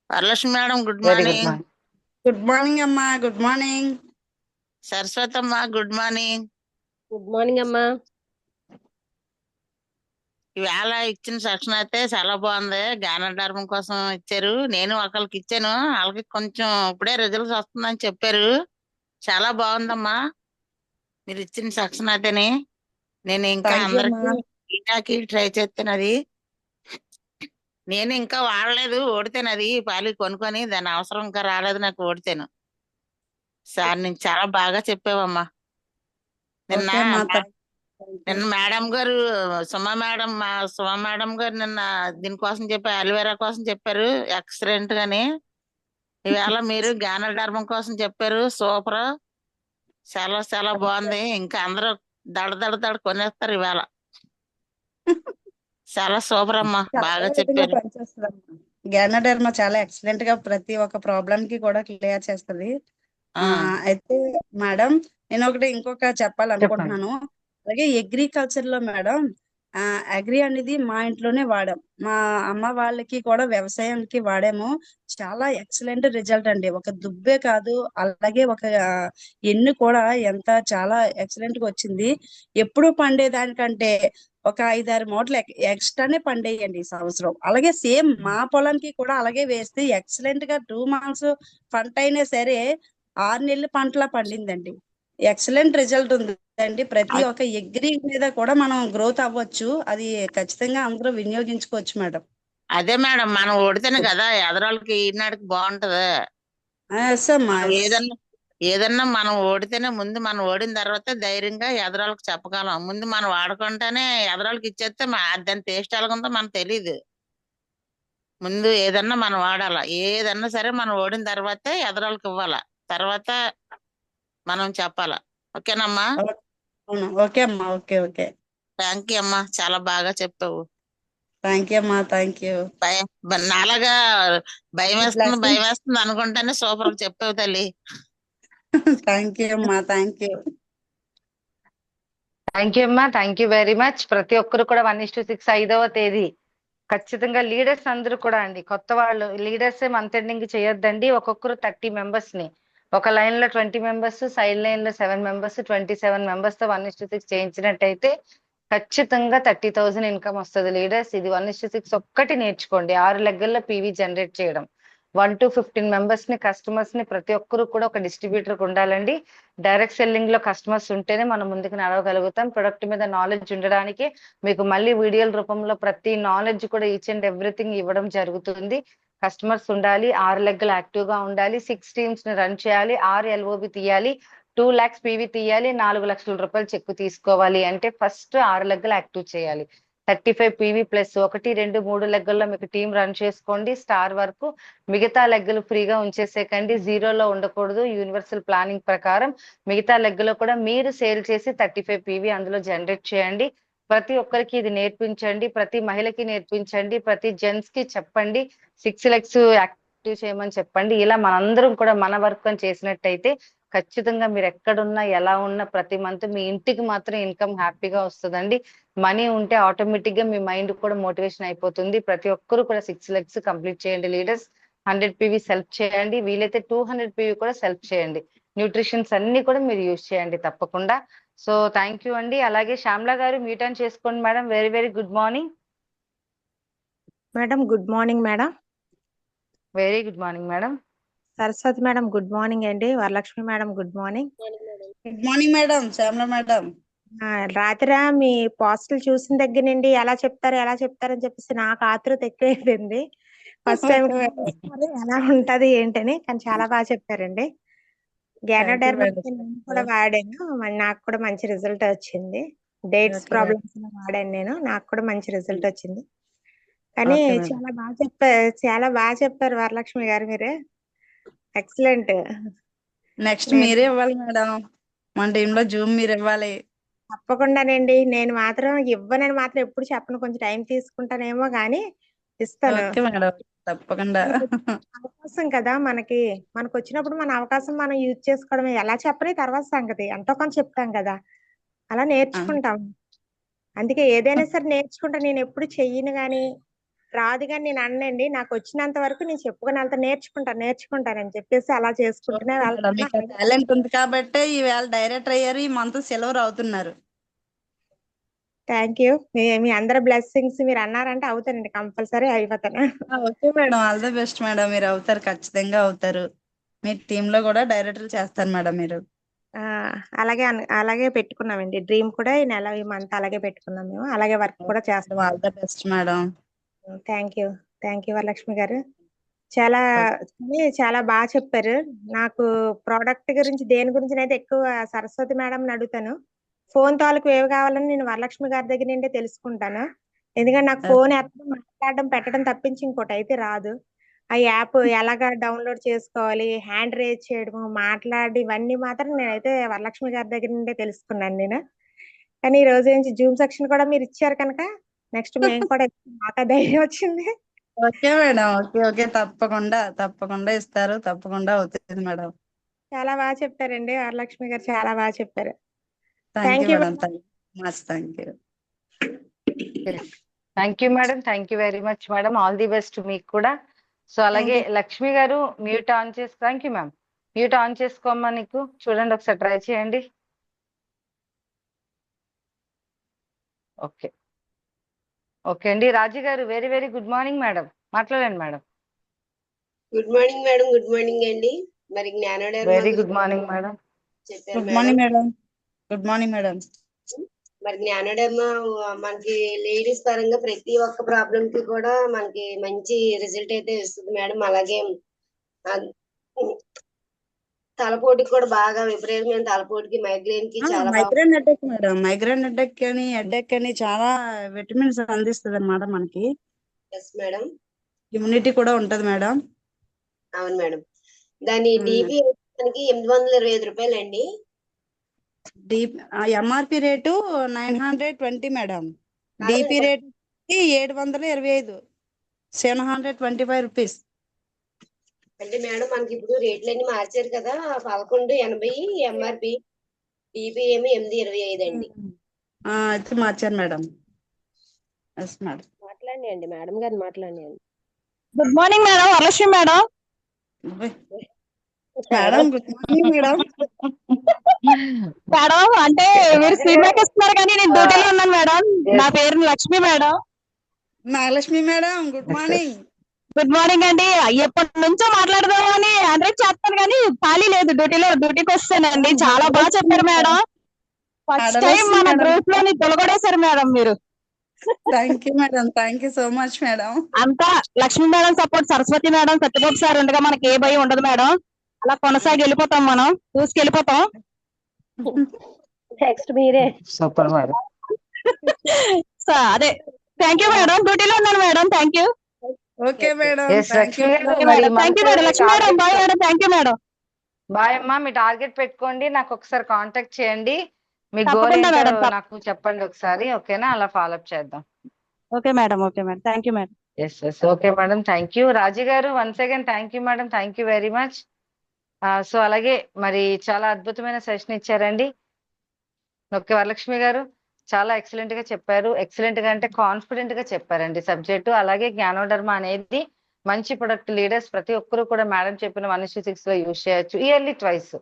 Varalakshmi madam good
very good
morning.
Morning.
Good morning అమ్మా, గుడ్ మార్నింగ్.
సరస్వతి అమ్మా గుడ్ మార్నింగ్.
గుడ్ మార్నింగ్ అమ్మా.
ఈవేళ ఇచ్చిన సెక్షన్ అయితే చాలా బాగుంది. జ్ఞానధర్మం కోసం ఇచ్చారు. నేను ఒకరికి ఇచ్చాను, వాళ్ళకి కొంచెం ఇప్పుడే రిజల్ట్స్ వస్తుందని చెప్పారు. చాలా బాగుందమ్మా మీరు ఇచ్చిన సెక్షన్ అయితేనే. నేను ఇంకా
థ్యాంక్ యూ
అందరికి
అమ్మా.
ఈనాకి ట్రై చేస్తాను. అది నేను ఇంకా వాడలేదు, ఓడితేను అది పాలి కొనుక్కొని దాని అవసరం ఇంకా రాలేదు నాకు, ఓడితేను. సార్ నేను చాలా బాగా చెప్పావమ్మా. నిన్న
ఓకే అమ్మా,
నిన్న మేడం గారు సుమా మేడం గారు నిన్న దీనికోసం చెప్పారు, అలోవెరా కోసం చెప్పారు ఎక్సలెంట్ గాని. ఈవేళ మీరు జ్ఞానధర్మం కోసం చెప్పారు, సూపర్, చాలా చాలా బాగుంది. ఇంకా అందరూ దడ దడ దడ కొనేస్తారు ఈవేళ. చాలా సూపర్ అమ్మా,
చాలా
బాగా
విధంగా
చెప్పారు.
పనిచేస్తుందమ్మా. జ్ఞానధర్మ చాలా ఎక్సలెంట్ గా ప్రతి ఒక్క ప్రాబ్లం కి కూడా క్లియర్ చేస్తది.
ఆ,
అయితే మేడం, నేను ఇంకొక
చెప్పండి.
చెప్పాలనుకుంటున్నాను. అలాగే అగ్రికల్చర్ లో మేడం, అగ్రి అనేది మా ఇంట్లోనే వాడాం. మా అమ్మ వాళ్ళకి కూడా వ్యవసాయానికి వాడాము. చాలా ఎక్సలెంట్ రిజల్ట్ అండి. ఒక దుబ్బే కాదు, అలాగే ఒక ఎన్ను కూడా ఎంత చాలా ఎక్సలెంట్ గా వచ్చింది. ఎప్పుడు పండేదానికంటే ఒక 5-6 మూటలు ఎక్స్ట్రానే పండేయండి ఈ సంవత్సరం. అలాగే సేమ్ మా పొలానికి కూడా అలాగే వేస్తే ఎక్సలెంట్ గా 2 మంత్స్ పంట అయినా సరే 6 నెలల పంటలా పండిందండి. ఎక్సలెంట్ రిజల్ట్ ఉందండి. ప్రతి
అ-
ఒక్క ఎగ్రీ మీద కూడా మనం గ్రోత్ అవ్వచ్చు. అది ఖచ్చితంగా అందరూ వినియోగించుకోవచ్చు మేడం.
అదే మేడం, మనం ఓడితేనే కదా ఎదరాళ్ళకి ఈనాడికి బాగుంటది.
ఎస్ అమ్మా,
మనం
ఎస్.
ఏదన్నా మనం ఓడితేనే, ముందు మనం ఓడిన తర్వాత ధైర్యంగా ఎదరాళ్ళకి చెప్పగలం. ముందు మనం వాడుకుంటేనే ఎదరాళ్ళకి ఇచ్చేస్తే దాని టేస్ట్ ఎలాగుందో మనకు తెలీదు. ముందు ఏదన్నా మనం వాడాల, ఏదన్నా సరే మనం ఓడిన తర్వాతే ఎదరాళ్ళకి ఇవ్వాల, తర్వాత మనం చెప్పాల. ఓకేనమ్మా?
అవును, ఓకే అమ్మా, ఓకే ఓకే.
థ్యాంక్ యూ అమ్మా, చాలా బాగా చెప్పావు.
థ్యాంక్ యూ అమ్మా, థ్యాంక్ యూ.
నాలాగా భయం వేస్తుంది అనుకుంటానే సూపర్ చెప్పావు తల్లి.
థ్యాంక్ యూ అమ్మా, థ్యాంక్ యూ.
థ్యాంక్ యూ అమ్మా, థ్యాంక్ యూ వెరీ మచ్. ప్రతి ఒక్కరు కూడా 1:6 5వ తేదీ ఖచ్చితంగా లీడర్స్ అందరూ కూడా అండి, కొత్త వాళ్ళు లీడర్స్ మంత్ ఎండింగ్ చేయొద్దండి. ఒక్కొక్కరు 30 మెంబర్స్ ని, ఒక లైన్ లో 20 మెంబర్స్, సైడ్ లైన్ లో 7 మెంబర్స్, 27 మెంబర్స్ తో 1:6 చేయించినట్టయితే ఖచ్చితంగా 30,000 ఇన్కమ్ వస్తుంది లీడర్స్. ఇది 1:6 ఒక్కటి నేర్చుకోండి. 6 లెగ్గల్లో పీవీ జనరేట్ చేయడం. 1 to 15 మెంబర్స్ ని, కస్టమర్స్ ని ప్రతి ఒక్కరు కూడా ఒక డిస్ట్రిబ్యూటర్ ఉండాలండి. డైరెక్ట్ సెల్లింగ్ లో కస్టమర్స్ ఉంటేనే మనం ముందుకు నడవగలుగుతాం. ప్రొడక్ట్ మీద నాలెడ్జ్ ఉండడానికి మీకు మళ్ళీ వీడియోల రూపంలో ప్రతి నాలెడ్జ్ కూడా ఈచ్ అండ్ ఎవ్రీథింగ్ ఇవ్వడం జరుగుతుంది. కస్టమర్స్ ఉండాలి, 6 లెగ్గలు యాక్టివ్ గా ఉండాలి, 6 టీమ్స్ ని రన్ చేయాలి, 6 LOB తీయాలి, 2 lakhs పీవీ తీయాలి, 4 లక్షల రూపాయలు చెక్కు తీసుకోవాలి అంటే ఫస్ట్ 6 లెగ్గలు యాక్టివ్ చేయాలి. 35 పీవీ ప్లస్ 1, 2, 3 లెగ్గల్లో మీకు టీం రన్ చేసుకోండి స్టార్ వరకు. మిగతా లెగ్గలు ఫ్రీగా ఉంచేసేకండి, జీరోలో ఉండకూడదు. యూనివర్సల్ ప్లానింగ్ ప్రకారం మిగతా లెగ్గలో కూడా మీరు సేల్ చేసి 35 పీవీ అందులో జనరేట్ చేయండి. ప్రతి ఒక్కరికి ఇది నేర్పించండి, ప్రతి మహిళకి నేర్పించండి, ప్రతి జెంట్స్ కి చెప్పండి, 6 lakhs యాక్టివ్ చేయమని చెప్పండి. ఇలా మనందరం కూడా మన వర్క్ అని చేసినట్టయితే ఖచ్చితంగా మీరు ఎక్కడున్నా ఎలా ఉన్నా ప్రతి మంత్ మీ ఇంటికి మాత్రం ఇన్కమ్ హ్యాపీగా వస్తుందండి. మనీ ఉంటే ఆటోమేటిక్ గా మీ మైండ్ కూడా మోటివేషన్ అయిపోతుంది. ప్రతి ఒక్కరు కూడా 6 lakhs కంప్లీట్ చేయండి లీడర్స్. 100 పీవీ సెల్ఫ్ చేయండి, వీలైతే 200 పీవీ కూడా సెల్ఫ్ చేయండి. న్యూట్రిషన్స్ అన్ని కూడా మీరు యూజ్ చేయండి తప్పకుండా. సో థ్యాంక్ యూ అండి. అలాగే శ్యామ్లా గారు మ్యూట్ ఆన్ చేసుకోండి madam. Very very good morning.
Madam good morning madam.
Very good morning madam.
Saraswati madam good morning అండి. Varalakshmi madam good morning.
Good morning madam, Shyamala madam.
రాత్రి మీ పోస్టులు చూసిన దగ్గర నుండి ఎలా చెప్తారని చెప్పేసి నాకు ఆతృత ఎక్కువైపోయింది. ఫస్ట్ టైం ఎలా ఉంటది ఏంటని, కానీ చాలా బాగా చెప్పారండి. జ్ఞానోడర్మా నేను కూడా వాడాను, నాకు కూడా మంచి రిజల్ట్ వచ్చింది. డేట్స్ ప్రాబ్లమ్స్ వాడాను నేను, నాకు కూడా మంచి రిజల్ట్ వచ్చింది. కానీ చాలా బాగా చెప్పారు వరలక్ష్మి గారు, మీరు ఎక్సలెంట్.
నెక్స్ట్ మీరే ఇవ్వాలి మేడం. మన టీంలో జూమ్ మీరు ఇవ్వాలి.
తప్పకుండానండి. నేను మాత్రం ఇవ్వనని మాత్రం ఎప్పుడు చెప్పను. కొంచెం టైం తీసుకుంటానేమో గానీ ఇస్తాను.
ఓకే మేడం, తప్పకుండా.
అవకాశం కదా మనకి. మనకొచ్చినప్పుడు మన అవకాశం మనం యూజ్ చేసుకోవడమే. ఎలా చెప్పని తర్వాత సంగతి. ఎంతో కొంత చెప్తాం కదా! అలా నేర్చుకుంటాం. అందుకే ఏదైనా సరే నేర్చుకుంటా. నేనెప్పుడు చెయ్యను గానీ, రాదు గాని నేను అననండి. నాకొచ్చినంత వరకు నేను చెప్పుకొని ఎళ్తా. నేర్చుకుంటానని చెప్పేసి అలా చేసుకుంటూనే
మేడం,
వెళ్తున్నా.
మీకు ఆ టాలెంట్ ఉంది కాబట్టే ఈవేళ డైరెక్టర్ అయ్యారు. ఈ మంత్ సిల్వర్ అవుతున్నారు.
Thank you. మీ అందరి బ్లెస్సింగ్స్ మీరన్నారంటే అవుతానండి. కంపల్సరీ అయిపోతాను.
Okay madam, all the best madam. మీరు అవుతారు, ఖచ్చితంగా అవుతారు. మీ టీంలో కూడా డైరెక్టర్ చేస్తారు మేడం మీరు.
ఆ! అలాగే పెట్టుకున్నామండి. డ్రీమ్ కూడా ఈ మంత్ అలాగే పెట్టుకున్నాం మేము. అలాగే వర్క్ కూడా చేస్తాం.
All the best madam.
Thank you. Thank you Varalakshmi గారు. చాలా చాలా బాగా చెప్పారు. నాకు ప్రోడక్ట్ గురించి దేని గురించినైతే ఎక్కువ సరస్వతి మేడంని అడుగుతాను. ఫోన్ తాలూకు ఏవి కావాలని నేను వరలక్ష్మి గారి దగ్గర నుండే తెలుసుకుంటాను. ఎందుకంటే నాకు ఫోన్ ఎత్తడం, మాట్లాడడం, పెట్టడం తప్పించి ఇంకోటైతే రాదు. ఆ యాప్ ఎలాగా డౌన్లోడ్ చేసుకోవాలి, హ్యాండ్ రేజ్ చేయడము, మాట్లాడి ఇవన్నీ మాత్రం నేనైతే వరలక్ష్మి గారి దగ్గర నుండే తెలుసుకున్నాను నేను. కానీ ఈ రోజు నుంచి జూమ్ సెక్షన్ కూడా మీరు ఇచ్చారు కనుక నెక్స్ట్ మేము కూడా మాకు ధైర్యం వచ్చింది.
ఓకే మేడం, ఓకే ఓకే, తప్పకుండా ఇస్తారు, తప్పకుండా అవుతుంది మేడం.
చాలా బాగా చెప్పారండి వరలక్ష్మి గారు. చాలా బాగా చెప్పారు.
Thank you
thank you.
Madam, thank you much, thank you.
Thank you madam. Thank you very much madam. All the best మీకు కూడా. సో అలాగే లక్ష్మి గారు మ్యూట్ ఆన్ చేసి, thank you ma'am. Mute on చేసుకోమ్మా. నీకు చూడండి, ఒకసారి ట్రై చేయండి. ఓకే ఓకే అండి. Raji garu very very good morning madam. మాట్లాడండి madam.
Good morning madam. Good morning అండి. మరి జ్ఞానోదయం
వెరీ గుడ్ మార్నింగ్ మేడం.
చెప్పారు
good morning madam. Good morning madam.
మరి జ్ఞానోదయం మనకి లేడీస్ పరంగా ప్రతి ఒక్క ప్రాబ్లం కి కూడా మనకి మంచి రిజల్ట్ అయితే ఇస్తుంది మేడం. అలాగే తలపోటుకి కూడా బాగా విపరీతమైన తలపోటుకి, మైగ్రేన్ కి చాలా బాగా.
Migraine headache madam, migraine headache అని చాలా విటమిన్స్ అందిస్తుంది అన్నమాట మనకి.
Yes madam.
ఇమ్యూనిటీ కూడా ఉంటది మేడం.
అవును మేడం. దాని డిపి మనకి 825 రూపాయలండి.
MRP rate 920 madam. DP rate 725, 725 rupees.
అంటే మేడం మనకి ఇప్పుడు రేట్లన్నీ మార్చారు కదా. 1180 ఎంఆర్పి, డిపి ఏమి 825 అండి.
అయితే మార్చారు మేడం. Yes madam.
మాట్లాడండి మేడం గారు, మాట్లాడండి.
Good morning madam. Varalakshmi madam.
Madam good morning madam.
Madam అంటే మీరు ఫీడ్బ్యాక్ ఇస్తున్నారు కానీ నేను డ్యూటీలో ఉన్నాను మేడం. నా పేరు Lakshmi madam.
Nagalakshmi madam good morning.
Good morning అండి. ఎప్పటి నుంచో మాట్లాడదామని అందరికి చెప్తాను కానీ ఖాళీ లేదు. డ్యూటీకి వస్తానండి. చాలా బాగా చెప్పారు మేడం. ఫస్ట్ టైం మన గ్రూప్ లోని తొలగొడేశారు మేడం మీరు.
Thank you madam, thank you so much madam.
అంతా Lakshmi madam support, Saraswati madam, Satyababu sir ఉండగా మనకి ఏ భయం ఉండదు మేడం. అలా కొనసాగి వెళ్ళిపోతాం, మనం చూసుకెళ్ళిపోతాం.
నెక్స్ట్ మీరే.
Super madam.
అదే థ్యాంక్ యూ మేడం. డ్యూటీలో ఉన్నాను madam. Thank you.
Okay madam.
Thank you madam. Lakshmi madam bye madam. Thank you madam.
Bye అమ్మా. మీ టార్గెట్ పెట్టుకోండి, నాకు ఒకసారి కాంటాక్ట్ చేయండి. మీ గోల్
తప్పకుండా
ఏంటో
మేడం.
నాకు చెప్పండి ఒకసారి. ఓకేనా? అలా ఫాలోఅప్ చేద్దాం.
Okay madam. Okay madam. Thank you madam.
Yes okay madam. Thank you. Raji garu once again thank you madam. Thank you very much. So అలాగే మరి చాలా అద్భుతమైన సెషన్ ఇచ్చారండి. ఓకే వరలక్ష్మి గారు చాలా ఎక్సలెంట్ గా చెప్పారు. ఎక్సలెంట్ గా అంటే కాన్ఫిడెంట్ గా చెప్పారండి సబ్జెక్టు. అలాగే జ్ఞానోధర్మ అనేది మంచి ప్రొడక్ట్. లీడర్స్ ప్రతి ఒక్కరు కూడా మేడం చెప్పిన 1:6 లో యూజ్ చేయొచ్చు. ఇయర్లీ ట్వైస్,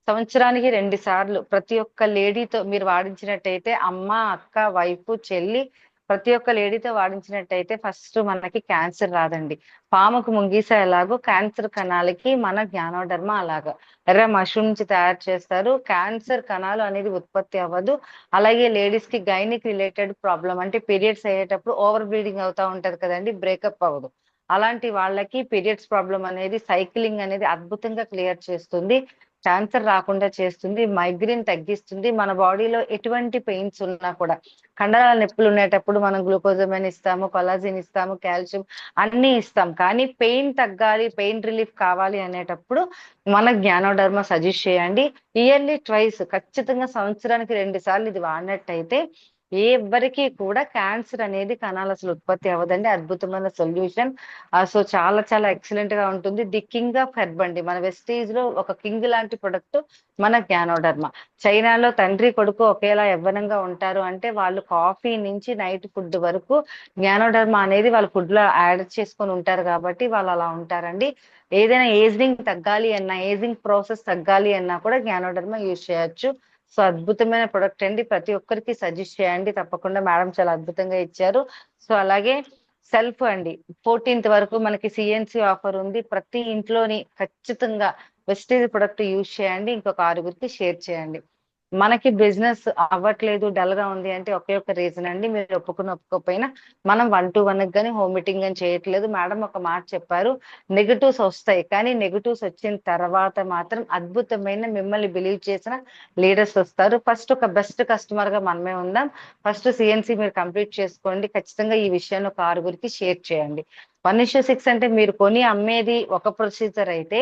సంవత్సరానికి 2 సార్లు ప్రతి ఒక్క లేడీతో మీరు వాడించినట్టయితే, అమ్మ, అక్క, వైఫ్, చెల్లి ప్రతి ఒక్క లేడీతో వాడించినట్టయితే ఫస్ట్ మనకి క్యాన్సర్ రాదండి. పాముకు ముంగీస ఎలాగో క్యాన్సర్ కణాలకి మన జ్ఞానోధర్మ అలాగా ఎర్ర మష్రూమ్ నుంచి తయారు చేస్తారు. క్యాన్సర్ కణాలు అనేది ఉత్పత్తి అవ్వదు. అలాగే లేడీస్ కి గైనిక్ రిలేటెడ్ ప్రాబ్లం అంటే పీరియడ్స్ అయ్యేటప్పుడు ఓవర్ బ్లీడింగ్ అవుతా ఉంటది కదండి, బ్రేకప్ అవ్వదు. అలాంటి వాళ్ళకి పీరియడ్స్ ప్రాబ్లం అనేది, సైక్లింగ్ అనేది అద్భుతంగా క్లియర్ చేస్తుంది. క్యాన్సర్ రాకుండా చేస్తుంది, మైగ్రేన్ తగ్గిస్తుంది. మన బాడీలో ఎటువంటి పెయిన్స్ ఉన్నా కూడా, కండరాల నొప్పులు ఉండేటప్పుడు మనం గ్లూకోజమైన్ ఇస్తాము, కొలాజిన్ ఇస్తాము, కాల్షియం అన్ని ఇస్తాం. కానీ పెయిన్ తగ్గాలి, పెయిన్ రిలీఫ్ కావాలి అనేటప్పుడు మన జ్ఞానోడర్మా సజెస్ట్ చేయండి. ఇయర్లీ ట్వైస్, ఖచ్చితంగా సంవత్సరానికి 2 సార్లు ఇది వాడినట్టయితే ఎవ్వరికి కూడా క్యాన్సర్ అనేది కణాలు అసలు ఉత్పత్తి అవ్వదండి. అద్భుతమైన సొల్యూషన్. సో చాలా చాలా ఎక్సలెంట్ గా ఉంటుంది. ది కింగ్ ఆఫ్ హెర్బ్ అండి. మన వెస్టేజ్ లో ఒక కింగ్ లాంటి ప్రొడక్ట్ మన జ్ఞానోడర్మా. చైనాలో తండ్రి కొడుకు ఒకేలా యవ్వనంగా ఉంటారు అంటే వాళ్ళు కాఫీ నుంచి నైట్ ఫుడ్ వరకు జ్ఞానోడర్మా అనేది వాళ్ళ ఫుడ్ లో యాడ్ చేసుకొని ఉంటారు కాబట్టి వాళ్ళు అలా ఉంటారండి. ఏదైనా ఏజింగ్ తగ్గాలి అన్నా, ఏజింగ్ ప్రాసెస్ తగ్గాలి అన్నా కూడా జ్ఞానోడర్మా యూజ్ చేయొచ్చు. సో అద్భుతమైన ప్రొడక్ట్ అండి. ప్రతి ఒక్కరికి సజెస్ట్ చేయండి తప్పకుండా. మేడం చాలా అద్భుతంగా ఇచ్చారు. సో అలాగే సెల్ఫ్ అండి, 14th వరకు మనకి సిఎన్సి ఆఫర్ ఉంది. ప్రతి ఇంట్లోని ఖచ్చితంగా వెస్టేజ్ ప్రొడక్ట్ యూజ్ చేయండి, ఇంకొక 6గురికి షేర్ చేయండి. మనకి బిజినెస్ అవ్వట్లేదు, డల్ గా ఉంది అంటే ఒకే ఒక రీజన్ అండి, మీరు ఒప్పుకోకపోయినా మనం 1 to 1 కానీ హోమ్ మీటింగ్ అని చేయట్లేదు. మేడం ఒక మాట చెప్పారు, నెగటివ్స్ వస్తాయి కానీ నెగటివ్స్ వచ్చిన తర్వాత మాత్రం అద్భుతమైన మిమ్మల్ని బిలీవ్ చేసిన లీడర్స్ వస్తారు. ఫస్ట్ ఒక బెస్ట్ కస్టమర్ గా మనమే ఉందాం. ఫస్ట్ సిఎన్సి మీరు కంప్లీట్ చేసుకోండి. ఖచ్చితంగా ఈ విషయాన్ని ఒక 6గురికి షేర్ చేయండి. 1:6 అంటే మీరు కొని అమ్మేది ఒక ప్రొసీజర్ అయితే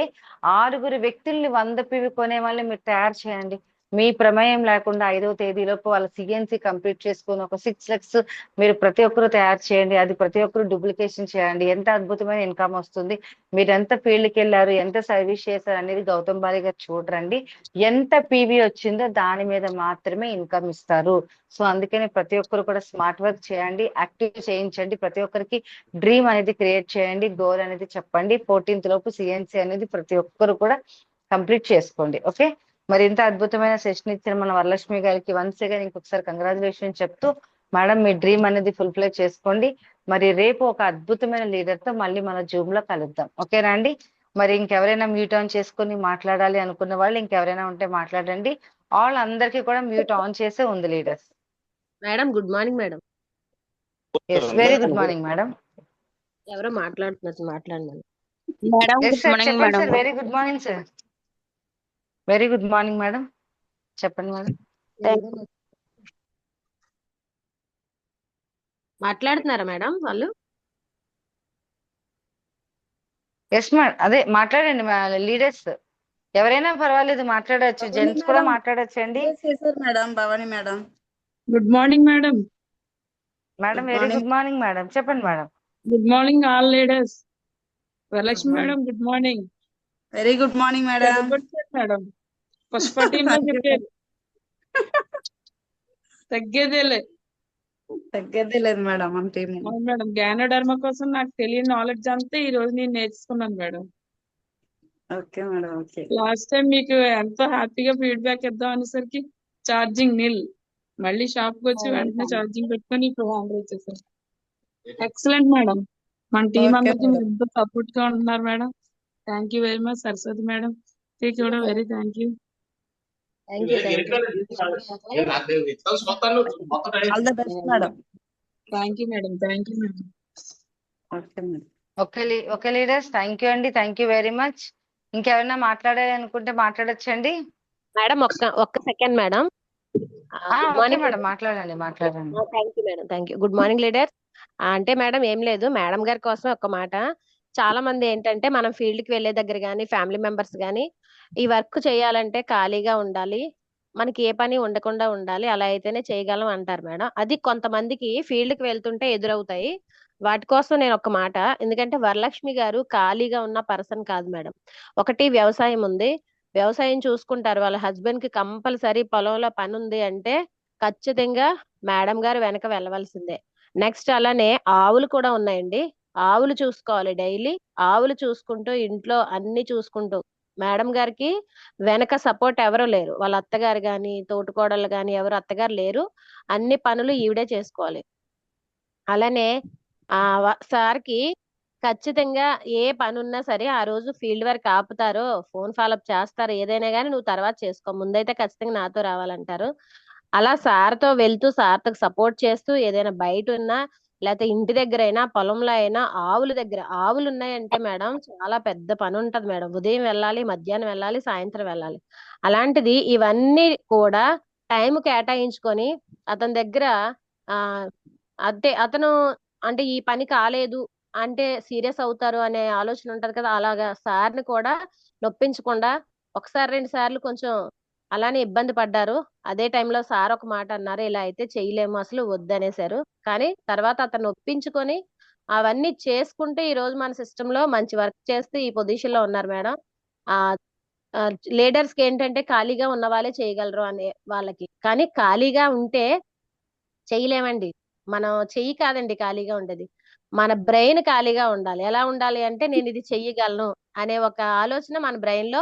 6 వ్యక్తుల్ని 100 PV కొనే వాళ్ళని మీరు తయారు చేయండి. మీ ప్రమేయం లేకుండా 5వ తేదీలోపు వాళ్ళ సిఎన్సి కంప్లీట్ చేసుకుని ఒక 6 lakhs మీరు ప్రతి ఒక్కరు తయారు చేయండి. అది ప్రతి ఒక్కరు డూప్లికేషన్ చేయండి. ఎంత అద్భుతమైన ఇన్కమ్ వస్తుంది. మీరు ఎంత ఫీల్డ్కి వెళ్ళారు, ఎంత సర్వీస్ చేశారు అనేది గౌతమ్ బాలి గారు చూడరండి. ఎంత పీవీ వచ్చిందో దాని మీద మాత్రమే ఇన్కమ్ ఇస్తారు. సో అందుకని ప్రతి ఒక్కరు కూడా స్మార్ట్ వర్క్ చేయండి, యాక్టివ్ చేయించండి. ప్రతి ఒక్కరికి డ్రీమ్ అనేది క్రియేట్ చేయండి, గోల్ అనేది చెప్పండి. 14th లోపు సిఎన్సి అనేది ప్రతి ఒక్కరు కూడా కంప్లీట్ చేసుకోండి. ఓకే, మరి ఇంత అద్భుతమైన సెషన్ ఇచ్చిన మన వరలక్ష్మి గారికి వన్స్ అగైన్ ఇంకొకసారి కంగ్రాచులేషన్ చెప్తూ, మేడం మీ డ్రీమ్ అనేది ఫుల్ఫిల్ చేసుకోండి. మరి రేపు ఒక అద్భుతమైన లీడర్ తో మళ్ళీ మన జూమ్ లో కలుద్దాం. ఓకేనా అండి? మరి ఇంకెవరైనా మ్యూట్ ఆన్ చేసుకుని మాట్లాడాలి అనుకున్న వాళ్ళు ఇంకెవరైనా ఉంటే మాట్లాడండి. ఆల్ అందరికీ కూడా మ్యూట్ ఆన్ చేసే ఉంది leaders.
Madam good morning madam.
Yes, very good morning madam.
ఎవరో మాట్లాడుతున్నారు, మాట్లాడండి
madam
yes
good
sir,
morning
చెప్పండి
madam.
Sir. Very good morning sir. Very good morning madam, చెప్పండి మేడం.
మాట్లాడుతున్నారా మేడం వాళ్ళు?
ఎస్ మేడం, అదే మాట్లాడండి లీడర్స్. ఎవరైనా పర్వాలేదు మాట్లాడచ్చు, జెంట్స్ కూడా మాట్లాడచ్చు అండి.
Madam Bhavani madam.
Good morning madam.
Madam very good morning madam, చెప్పండి madam.
Good morning all leaders. Varalakshmi madam good morning.
Very good morning madam.
Madam Pushpa team లో చెప్పారు, తగ్గేదేలే
లేదు మేడం మన టీం.
అవును మేడం, జ్ఞానోడర్మా కోసం నాకు తెలియని నాలెడ్జ్ అంతా ఈ రోజు నేను నేర్చుకున్నాను madam.
Okay madam, okay.
Last time మీకు ఎంతో హ్యాపీగా ఫీడ్బ్యాక్ ఇద్దాం అనేసరికి ఛార్జింగ్ నిల్, మళ్ళీ షాప్ కి వచ్చి వెంటనే ఛార్జింగ్ పెట్టుకొని ఇప్పుడు హ్యాండిల్ వచ్చేసారు. ఎక్సలెంట్ మేడం, మన టీం అందరికి మీరు ఎంతో సపోర్ట్ గా ఉంటున్నారు madam. Thank you very much. Saraswati madam కూడా very thank you.
All the best madam.
Thank you madam, thank you madam.
Okay madam.
Okay leaders, thank you అండి, థ్యాంక్ యూ వెరీ మచ్. ఇంకెవరైనా మాట్లాడాలి అనుకుంటే మాట్లాడొచ్చండి.
మేడం ఒక్క సెకండ్ మేడం.
ఓకే మేడం, మాట్లాడండి.
Thank you madam, thank you. Good morning leader. అంటే మేడం ఏం లేదు, మేడం గారి కోసం ఒక మాట. చాలా మంది ఏంటంటే మనం ఫీల్డ్ కి వెళ్లే దగ్గర కానీ ఫ్యామిలీ మెంబర్స్ కానీ ఈ వర్క్ చేయాలంటే ఖాళీగా ఉండాలి, మనకి ఏ పని ఉండకుండా ఉండాలి, అలా అయితేనే చేయగలం అంటారు మేడం. అది కొంతమందికి ఫీల్డ్ కి వెళ్తుంటే ఎదురవుతాయి. వాటి కోసం నేను ఒక మాట, ఎందుకంటే వరలక్ష్మి గారు ఖాళీగా ఉన్న పర్సన్ కాదు మేడం. ఒకటి వ్యవసాయం ఉంది, వ్యవసాయం చూసుకుంటారు. వాళ్ళ హస్బెండ్ కి కంపల్సరీ పొలంలో పని ఉంది అంటే ఖచ్చితంగా మేడం గారు వెనక వెళ్ళవలసిందే. నెక్స్ట్ అలానే ఆవులు కూడా ఉన్నాయండి, ఆవులు చూసుకోవాలి డైలీ. ఆవులు చూసుకుంటూ ఇంట్లో అన్ని చూసుకుంటూ, మేడం గారికి వెనక సపోర్ట్ ఎవరు లేరు. వాళ్ళ అత్తగారు గాని తోటికోడళ్ళు గాని ఎవరు అత్తగారు లేరు, అన్ని పనులు ఈవిడే చేసుకోవాలి. అలానే సార్కి ఖచ్చితంగా ఏ పని ఉన్నా సరే ఆ రోజు ఫీల్డ్ వర్క్ ఆపుతారో, ఫోన్ ఫాలోఅప్ చేస్తారు, ఏదైనా కానీ నువ్వు తర్వాత చేసుకో, ముందైతే ఖచ్చితంగా నాతో రావాలంటారు. అలా సార్తో వెళ్తూ సార్తో సపోర్ట్ చేస్తూ ఏదైనా బయట ఉన్నా లేకపోతే ఇంటి దగ్గర అయినా పొలంలో అయినా ఆవుల దగ్గర ఆవులు ఉన్నాయంటే మేడం చాలా పెద్ద పని ఉంటది మేడం. ఉదయం వెళ్ళాలి, మధ్యాహ్నం వెళ్ళాలి, సాయంత్రం వెళ్ళాలి. అలాంటిది ఇవన్నీ కూడా టైం కేటాయించుకొని అతని దగ్గర ఆ అంటే అతను అంటే ఈ పని కాలేదు అంటే సీరియస్ అవుతారు అనే ఆలోచన ఉంటది కదా, అలాగా సార్ని కూడా నొప్పించకుండా ఒకసారి రెండు సార్లు కొంచెం అలానే ఇబ్బంది పడ్డారు. అదే టైంలో సార్ ఒక మాట అన్నారు, ఇలా అయితే చేయలేము అసలు వద్దనేసారు. కానీ తర్వాత అతను ఒప్పించుకొని అవన్నీ చేసుకుంటే ఈ రోజు మన సిస్టమ్ లో మంచి వర్క్ చేస్తూ ఈ పొజిషన్ లో ఉన్నారు మేడం. ఆ లీడర్స్ కి ఏంటంటే ఖాళీగా ఉన్న వాళ్ళే చేయగలరు అనే వాళ్ళకి, కానీ ఖాళీగా ఉంటే చేయలేమండి. మనం చెయ్యి కాదండి ఖాళీగా ఉండేది, మన బ్రెయిన్ ఖాళీగా ఉండాలి. ఎలా ఉండాలి అంటే నేను ఇది చెయ్యగలను అనే ఒక ఆలోచన మన బ్రెయిన్ లో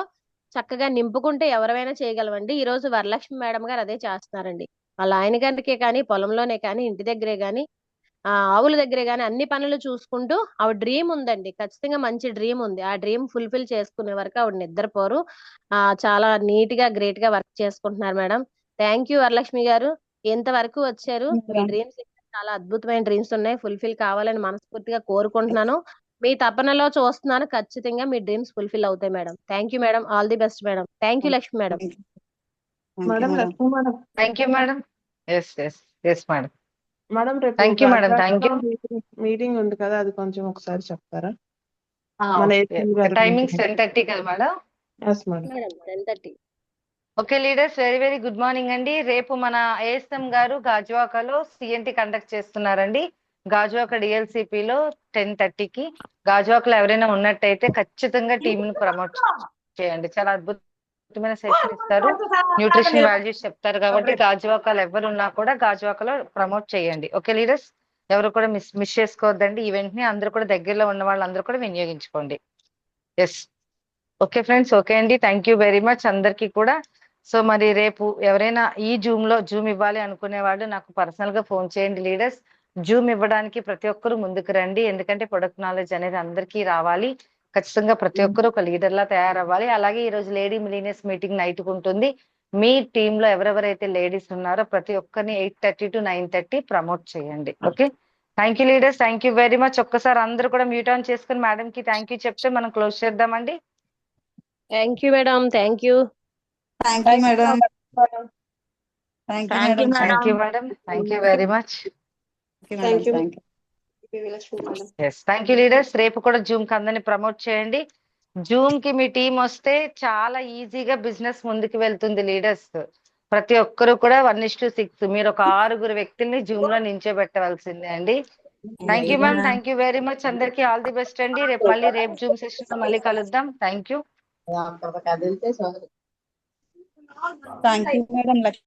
చక్కగా నింపుకుంటే ఎవరైనా చేయగలమండి. ఈ రోజు వరలక్ష్మి మేడం గారు అదే చేస్తున్నారండి. వాళ్ళ ఆయన గారికే కానీ, పొలంలోనే కానీ, ఇంటి దగ్గరే కానీ, ఆవుల దగ్గరే కానీ అన్ని పనులు చూసుకుంటూ ఆవిడ డ్రీమ్ ఉందండి. ఖచ్చితంగా మంచి డ్రీమ్ ఉంది. ఆ డ్రీమ్ ఫుల్ఫిల్ చేసుకునే వరకు ఆవిడ నిద్రపోరు. చాలా నీట్ గా గ్రేట్ గా వర్క్ చేసుకుంటున్నారు మేడం. థ్యాంక్ యూ వరలక్ష్మి గారు, ఎంతవరకు వచ్చారు. మీ డ్రీమ్స్ చాలా అద్భుతమైన డ్రీమ్స్ ఉన్నాయి, ఫుల్ఫిల్ కావాలని మనస్ఫూర్తిగా కోరుకుంటున్నాను. మీ తపనలో చూస్తున్నాను, ఖచ్చితంగా మీ డ్రీమ్స్ ఫుల్ఫిల్ అవుతాయి మేడం. Thank you madam, all the best madam. Thank you Lakshmi madam.
Madam Lakshmi madam,
thank you madam. Yes yes yes madam.
Madam రేపు
thank you madam. Thank you.
Meeting ఉంది కదా, అది కొంచెం ఒకసారి చెప్తారా? మన
టైమింగ్స్ 10:30 కదా madam?
Yes madam.
Madam 10:30.
Okay leaders, very very good morning అండి. రేపు మన ఏఎస్ఎం గారు గాజువాకలో సిఎన్టీ కండక్ట్ చేస్తున్నారండి. గాజువాక డిఎల్సిపిలో 10:30కి. గాజువాకలో ఎవరైనా ఉన్నట్టయితే ఖచ్చితంగా టీంను ప్రమోట్ చేయండి. చాలా అద్భుతమైన సెషన్ ఇస్తారు, న్యూట్రిషన్ వాల్యూస్ చెప్తారు కాబట్టి గాజువాకలో ఎవరు ఉన్నా కూడా గాజువాకలో ప్రమోట్ చేయండి. ఓకే లీడర్స్, ఎవరు కూడా మిస్ చేసుకోవద్దండి. ఈవెంట్ ని అందరూ కూడా దగ్గరలో ఉన్న వాళ్ళందరూ కూడా వినియోగించుకోండి. ఎస్ ఓకే ఫ్రెండ్స్, ఓకే అండి, థ్యాంక్ యూ వెరీ మచ్ అందరికీ కూడా. సో మరి రేపు ఎవరైనా ఈ జూమ్ ఇవ్వాలి అనుకునేవాళ్ళు నాకు పర్సనల్ గా ఫోన్ చేయండి లీడర్స్. జూమ్ ఇవ్వడానికి ప్రతి ఒక్కరు ముందుకు రండి, ఎందుకంటే ప్రొడక్ట్ నాలెడ్జ్ అనేది అందరికీ రావాలి. ఖచ్చితంగా ప్రతి ఒక్కరు ఒక లీడర్ లా తయారవ్వాలి. అలాగే ఈ రోజు లేడీ మిలీనియర్స్ మీటింగ్ నైట్ ఉంటుంది. మీ టీమ్ లో ఎవరెవరైతే లేడీస్ ఉన్నారో ప్రతి ఒక్కరిని 8:30 to 9:30 ప్రమోట్ చేయండి. Okay, thank you leaders, thank you very much. ఒక్కసారి అందరూ కూడా మ్యూట్ ఆన్ చేసుకుని మేడం కి థ్యాంక్ యూ చెప్తే మనం క్లోజ్ చేద్దామండి.
Thank you madam, thank you.
Thank you madam. Thank you madam.
Thank you madam, thank you very much.
Thank you.
Yes thank you leaders. రేపు కూడా జూమ్ కి అందరిని ప్రమోట్ చేయండి. జూమ్ కి మీ టీం వస్తే చాలా ఈజీగా బిజినెస్ ముందుకు వెళ్తుంది లీడర్స్. ప్రతి ఒక్కరు కూడా 1:6, మీరు ఒక 6 వ్యక్తుల్ని జూమ్ లో నించోబెట్టవలసిందే అండి. Thank you ma'am, thank you very much. అందరికి ఆల్ ది బెస్ట్ అండి. రేపు జూమ్ సెషన్ లో మళ్ళీ కలుద్దాం. Thank you.
Thank you madam.